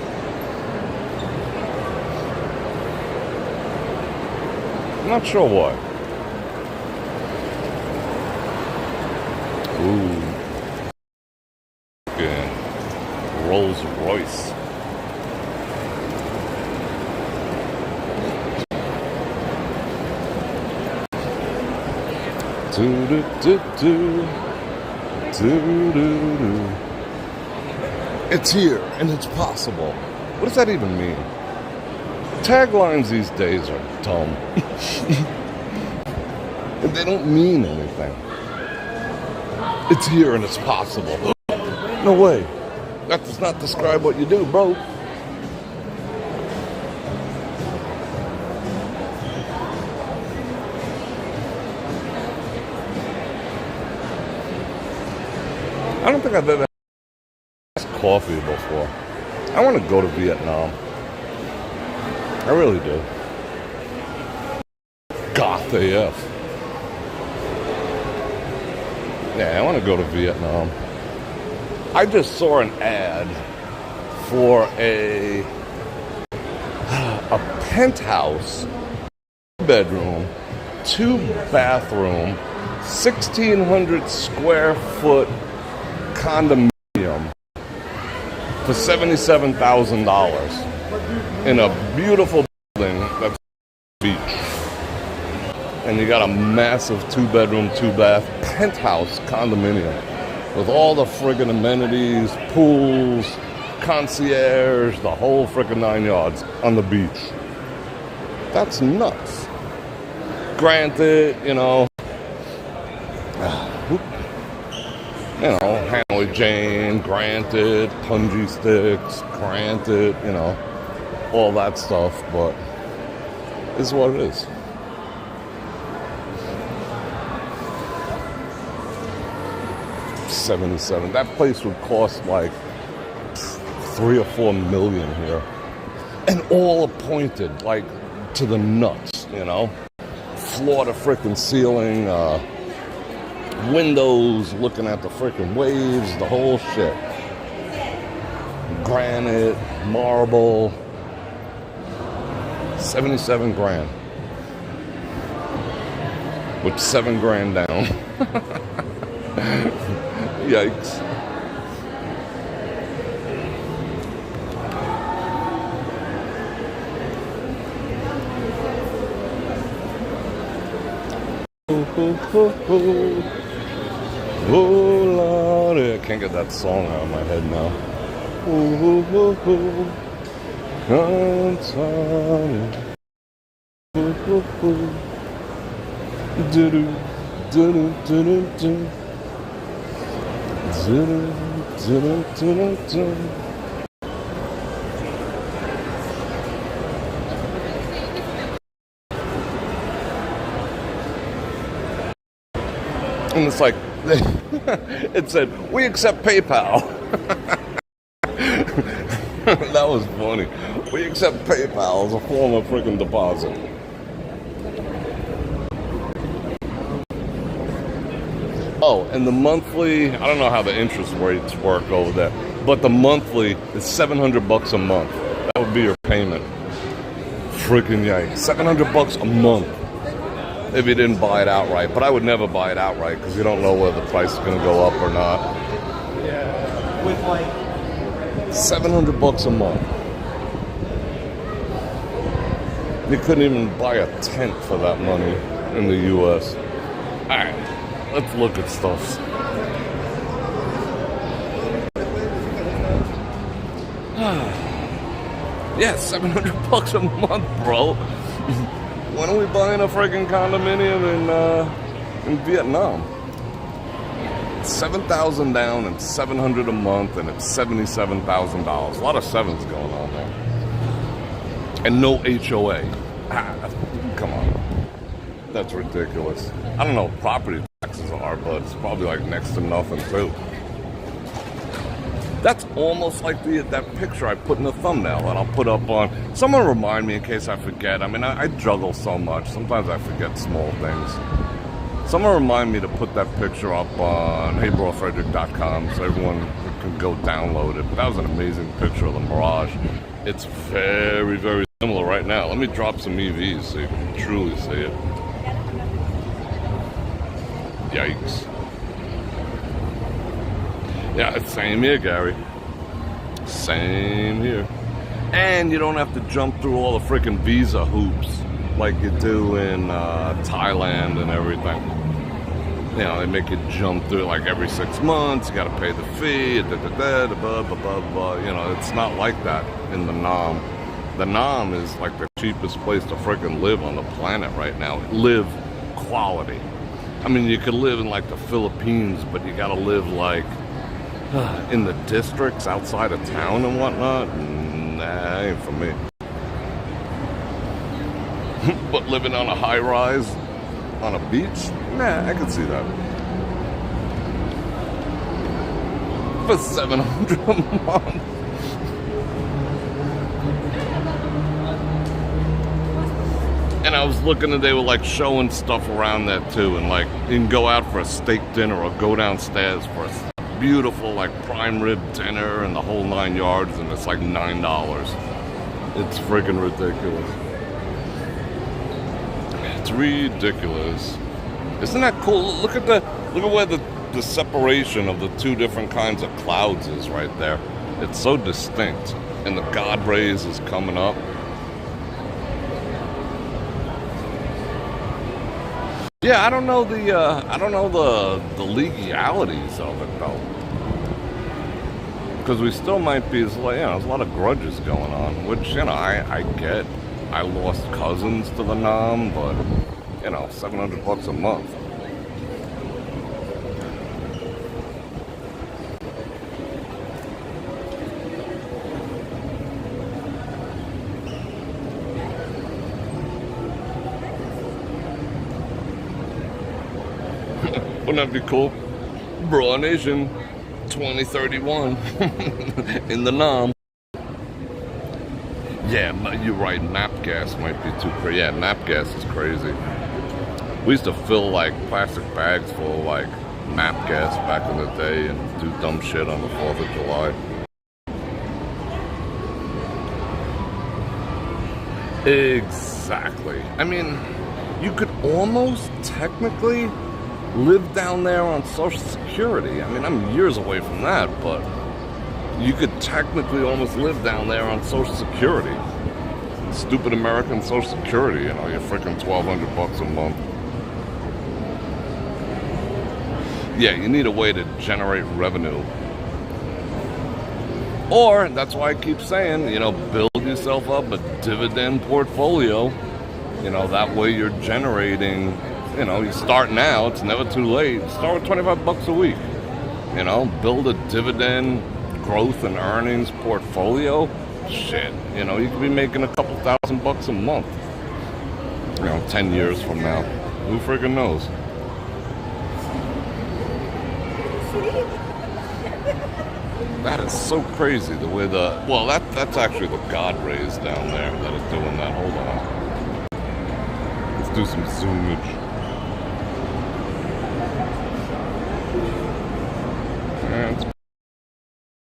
I'm not sure why. Ooh. Fucking Rolls Royce. It's here and it's possible. What does that even mean? Taglines these days are dumb. And they don't mean anything. It's here and it's possible. No way. That does not describe what you do, bro. I don't think I've ever had coffee before. I want to go to Vietnam. I really do. Goth AF. Yeah, I want to go to Vietnam. I just saw an ad for a a penthouse, bedroom, 2-bathroom, 1,600 square foot condominium for $77,000 in a beautiful building that's beach. And you got a massive 2-bedroom, 2-bath penthouse condominium with all the friggin' amenities, pools, concierge, the whole friggin' 9 yards on the beach. That's nuts. Granted, Hanoi Jane, granted, punji sticks, granted, all that stuff, but it's what it is. $77. That place would cost like $3 or $4 million here, and all appointed like to the nuts. Floor to frickin' ceiling, windows looking at the frickin' waves, the whole shit. Granite, marble, 77 grand. With 7 grand down. Yikes. Oh, Lordy. I can't get that song out of my head now. And it's like, it said, we accept PayPal. That was funny. We accept PayPal as a form of freaking deposit. Oh, and the monthly, I don't know how the interest rates work over there, but the monthly is $700 a month. That would be your payment. Freaking yikes. $700 a month. If you didn't buy it outright. But I would never buy it outright because you don't know whether the price is going to go up or not. Yeah. With like $700 a month. You couldn't even buy a tent for that money in the U.S. Alright, let's look at stuff. Yeah, $700 a month, bro. When are we buying a freaking condominium in Vietnam? 7,000 down and 700 a month, and it's $77,000. A lot of sevens going on there, and no HOA. Come on, that's ridiculous. I don't know what property taxes are, but it's probably like next to nothing too. That's almost like that picture I put in the thumbnail that I'll put up on. Someone remind me in case I forget. I mean, I juggle so much. Sometimes I forget small things. Someone remind me to put that picture up on brorfredrik.com so everyone can go download it. But that was an amazing picture of the Mirage. It's very, very similar right now. Let me drop some EVs so you can truly see it. Yikes. Yeah, same here, Gary. Same here. And you don't have to jump through all the freaking visa hoops like you do in Thailand and everything. They make you jump through like every 6 months. You got to pay the fee. It's not like that in the Nam. The Nam is like the cheapest place to freaking live on the planet right now. Live quality. I mean, you could live in like the Philippines, but you got to live like in the districts outside of town and whatnot. Nah, ain't for me. But living on a high rise on a beach, nah, I can see that. For $700 a month. And I was looking and they were like showing stuff around that too, and like you can go out for a steak dinner or go downstairs for a beautiful like prime rib dinner and the whole 9 yards, and it's like $9. It's freaking ridiculous. It's ridiculous. Isn't that cool? Look at where the separation of the two different kinds of clouds is right there. It's so distinct, and the God rays is coming up. Yeah, I don't know the legalities of it though, because we still might be, there's a lot of grudges going on, which I get. I lost cousins to the nom, but $700 a month. Wouldn't that be cool? Bro Nation 2031 in the nom. Yeah, you're right. Map gas might be too crazy. Yeah, map gas is crazy. We used to fill like plastic bags full of like map gas back in the day and do dumb shit on the 4th of July. Exactly. I mean, you could almost technically live down there on Social Security. I mean, I'm years away from that, but you could technically almost live down there on Social Security. Stupid American Social Security, you're freaking $1,200 a month. Yeah, you need a way to generate revenue. Or, that's why I keep saying, build yourself up a dividend portfolio. That way you're generating, you start now, it's never too late. Start with $25 a week. Build a dividend growth and earnings portfolio. Shit, you could be making a couple $1,000 a month. 10 years from now. Who freaking knows? That is so crazy the way that's actually the God rays down there that are doing that. Hold on. Let's do some zoomage.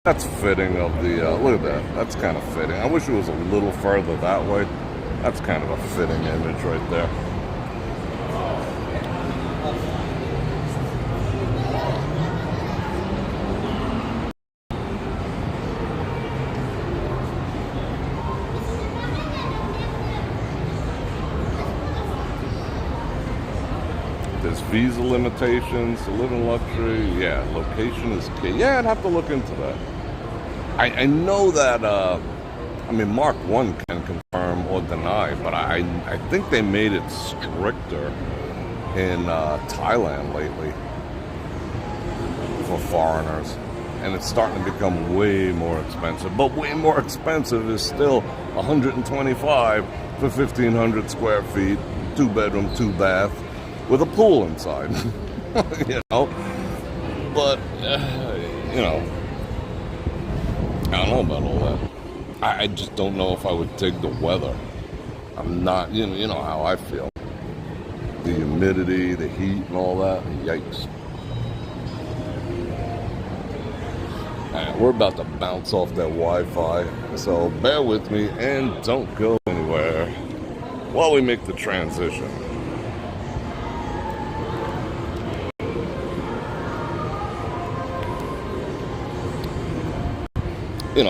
That's fitting of the, look at that. That's kind of fitting. I wish it was a little further that way. That's kind of a fitting image right there. There's visa limitations to live in luxury. Yeah, location is key. Yeah, I'd have to look into that. I know that, Mark 1 can confirm or deny, but I think they made it stricter in Thailand lately for foreigners. And it's starting to become way more expensive. But way more expensive is still $125 for 1,500 square feet, 2-bedroom, 2-bath. With a pool inside, But, I don't know about all that. I just don't know if I would dig the weather. I'm not, you know how I feel. The humidity, the heat, and all that. Yikes. All right, we're about to bounce off that Wi-Fi, so bear with me and don't go anywhere while we make the transition.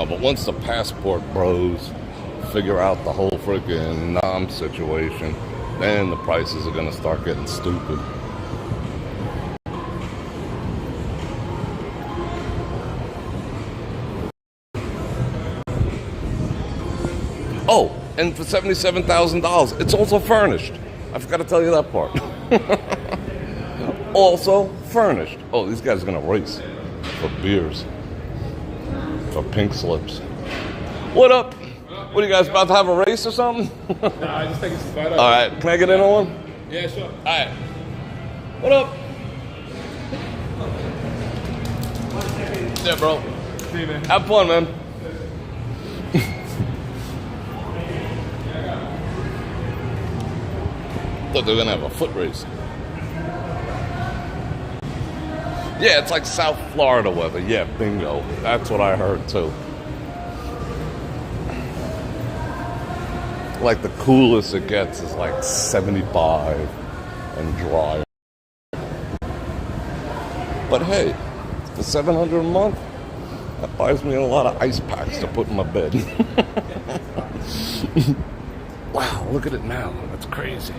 But once the passport bros figure out the whole freaking nom situation, then the prices are going to start getting stupid. Oh, and for $77,000, it's also furnished. I forgot to tell you that part. Also furnished. Oh, these guys are going to race for beers. For pink slips. What up? What are you guys about to have a race or something? Nah, I just think it's better. All right, can I get in on one? Yeah, sure. All right. What up? Yeah, bro. See you, man. Have fun, man. Thought they were gonna have a foot race. Yeah, it's like South Florida weather. Yeah, bingo. That's what I heard too. Like the coolest it gets is like 75 and dry. But hey, for $700 a month, that buys me a lot of ice packs to put in my bed. Wow, look at it now. That's crazy.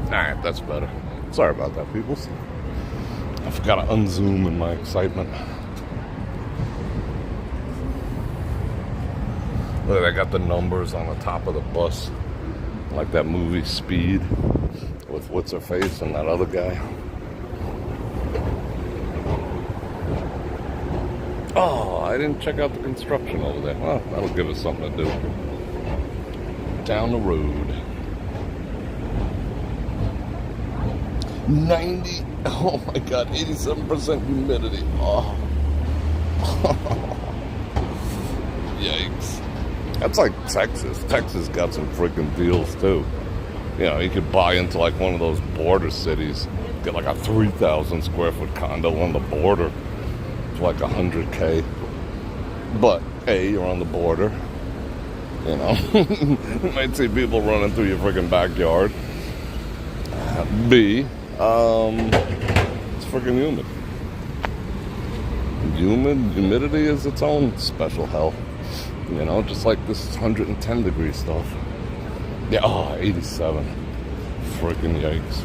Alright, that's better. Sorry about that, people. I forgot to unzoom in my excitement. Look, I got the numbers on the top of the bus. Like that movie Speed with what's her face and that other guy. Oh, I didn't check out the construction over there. Well, that'll give us something to do. Down the road. 90, oh my God, 87% humidity. Oh. Yikes. That's like Texas. Texas got some freaking deals too. You know, you could buy into like one of those border cities, get like a 3,000 square foot condo on the border for like $100K. But A, you're on the border. You know, you might see people running through your freaking backyard. B, it's freaking humid. Humidity is its own special hell. You know, just like this 110 degree stuff. Yeah, oh, 87. Freaking yikes.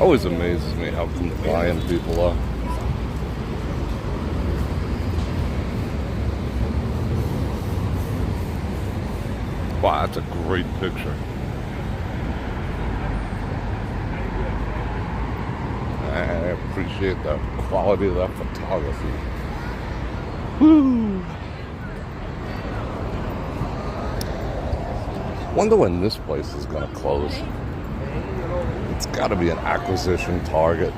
Always amazes me how compliant people are. Wow, that's a great picture. I appreciate the quality of that photography. Woo! Wonder when this place is gonna close. It's gotta be an acquisition target.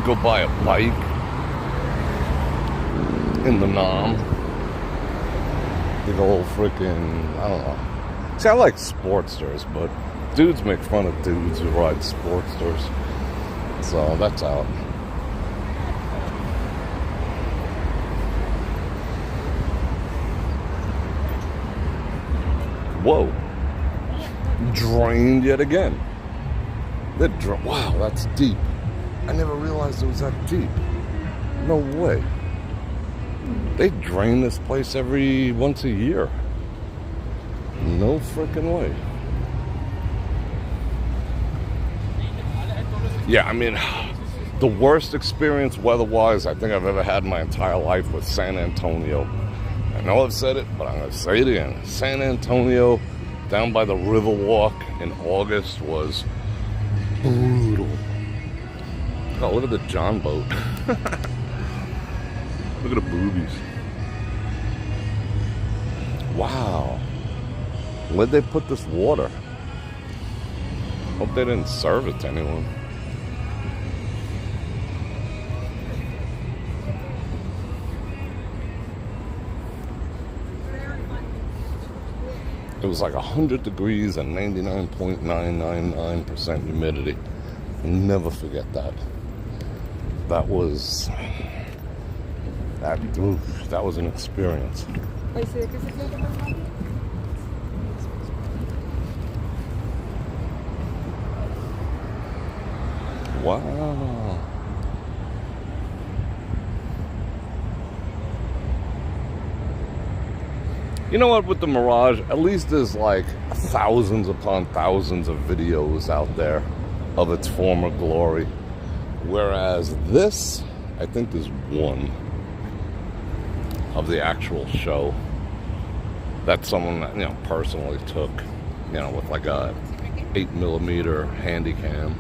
Go buy a bike in the Nam. Big old freaking, I don't know. See, I like Sportsters, but dudes make fun of dudes who ride Sportsters. So that's out. Whoa. Drained yet again. Wow, that's deep. I never realized it was that deep. No way. They drain this place once a year. No freaking way. Yeah, I mean, the worst experience weather-wise I think I've ever had in my entire life was San Antonio. I know I've said it, but I'm going to say it again. San Antonio, down by the Riverwalk in August, was brutal. Oh, look at the John boat. Look at the boobies. Wow. Where'd they put this water? Hope they didn't serve it to anyone. It was like 100 degrees and 99.999% humidity. I'll never forget that. That was an experience. Wow. You know what, with the Mirage, at least there's like thousands upon thousands of videos out there of its former glory. Whereas this, I think there's one of the actual show that someone, you know, personally took, you know, with like a 8mm handy cam.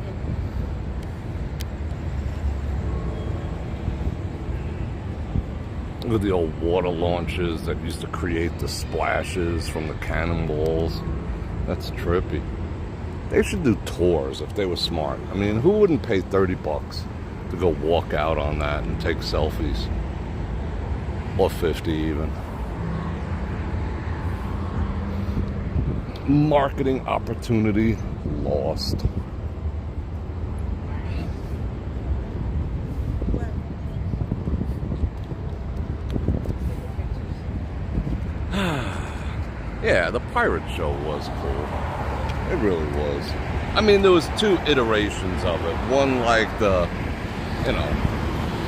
with the old water launches that used to create the splashes from the cannonballs. That's trippy. They should do tours if they were smart. I mean, who wouldn't pay $30 to go walk out on that and take selfies? Or 50 even. Marketing opportunity lost. Yeah, the pirate show was cool. It really was. I mean, there was two iterations of it. One like the, you know,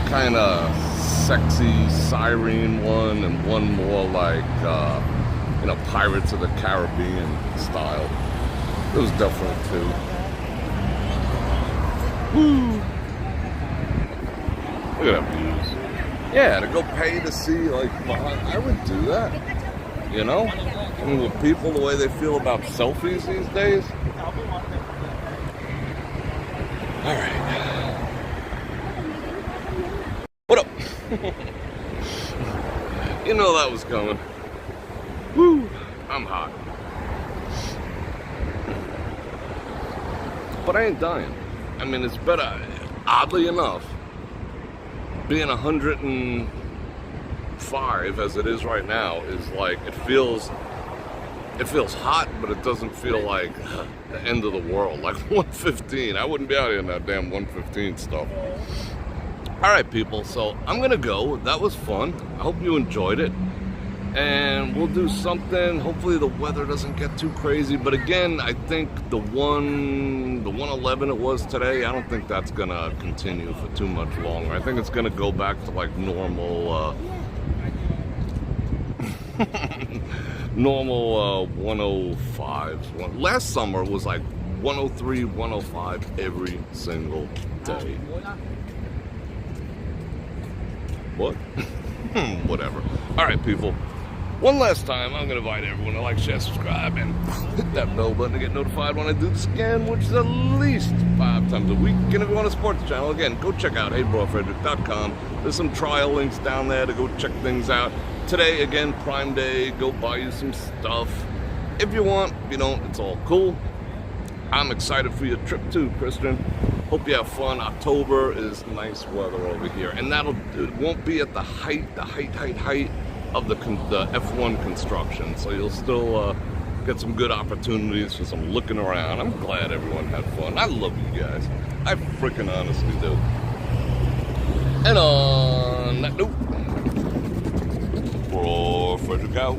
kind of sexy siren one, and one more like, you know, Pirates of the Caribbean style. It was definitely two. Woo! Look at that views. Yeah, to go pay to see, like, I would do that. You know? I mean, with people, the way they feel about selfies these days. All right. What up? You know that was coming. Woo! I'm hot. But I ain't dying. I mean, it's better, oddly enough, being 105 as it is right now is like, it feels hot, but it doesn't feel like the end of the world. Like 115. I wouldn't be out here in that damn 115 stuff. All right, people. So I'm going to go. That was fun. I hope you enjoyed it. And we'll do something. Hopefully the weather doesn't get too crazy. But again, I think the 111 it was today, I don't think that's going to continue for too much longer. I think it's going to go back to like normal, normal 105. Last summer was like 103, 105 every single day. What? Whatever. All right, people. One last time, I'm going to invite everyone to like, share, subscribe, and hit that bell button to get notified when I do this again, which is at least 5 times a week. And if you want to support the channel, again, go check out brorfredrik.com. There's some trial links down there to go check things out. Today, again, Prime Day. Go buy you some stuff. If you want, if you don't, it's all cool. I'm excited for your trip too, Christian. Hope you have fun. October is nice weather over here. And it won't be at the height of the F1 construction. So you'll still get some good opportunities for some looking around. I'm glad everyone had fun. I love you guys. I freaking honestly do. And on that note, Bror Fredrik out.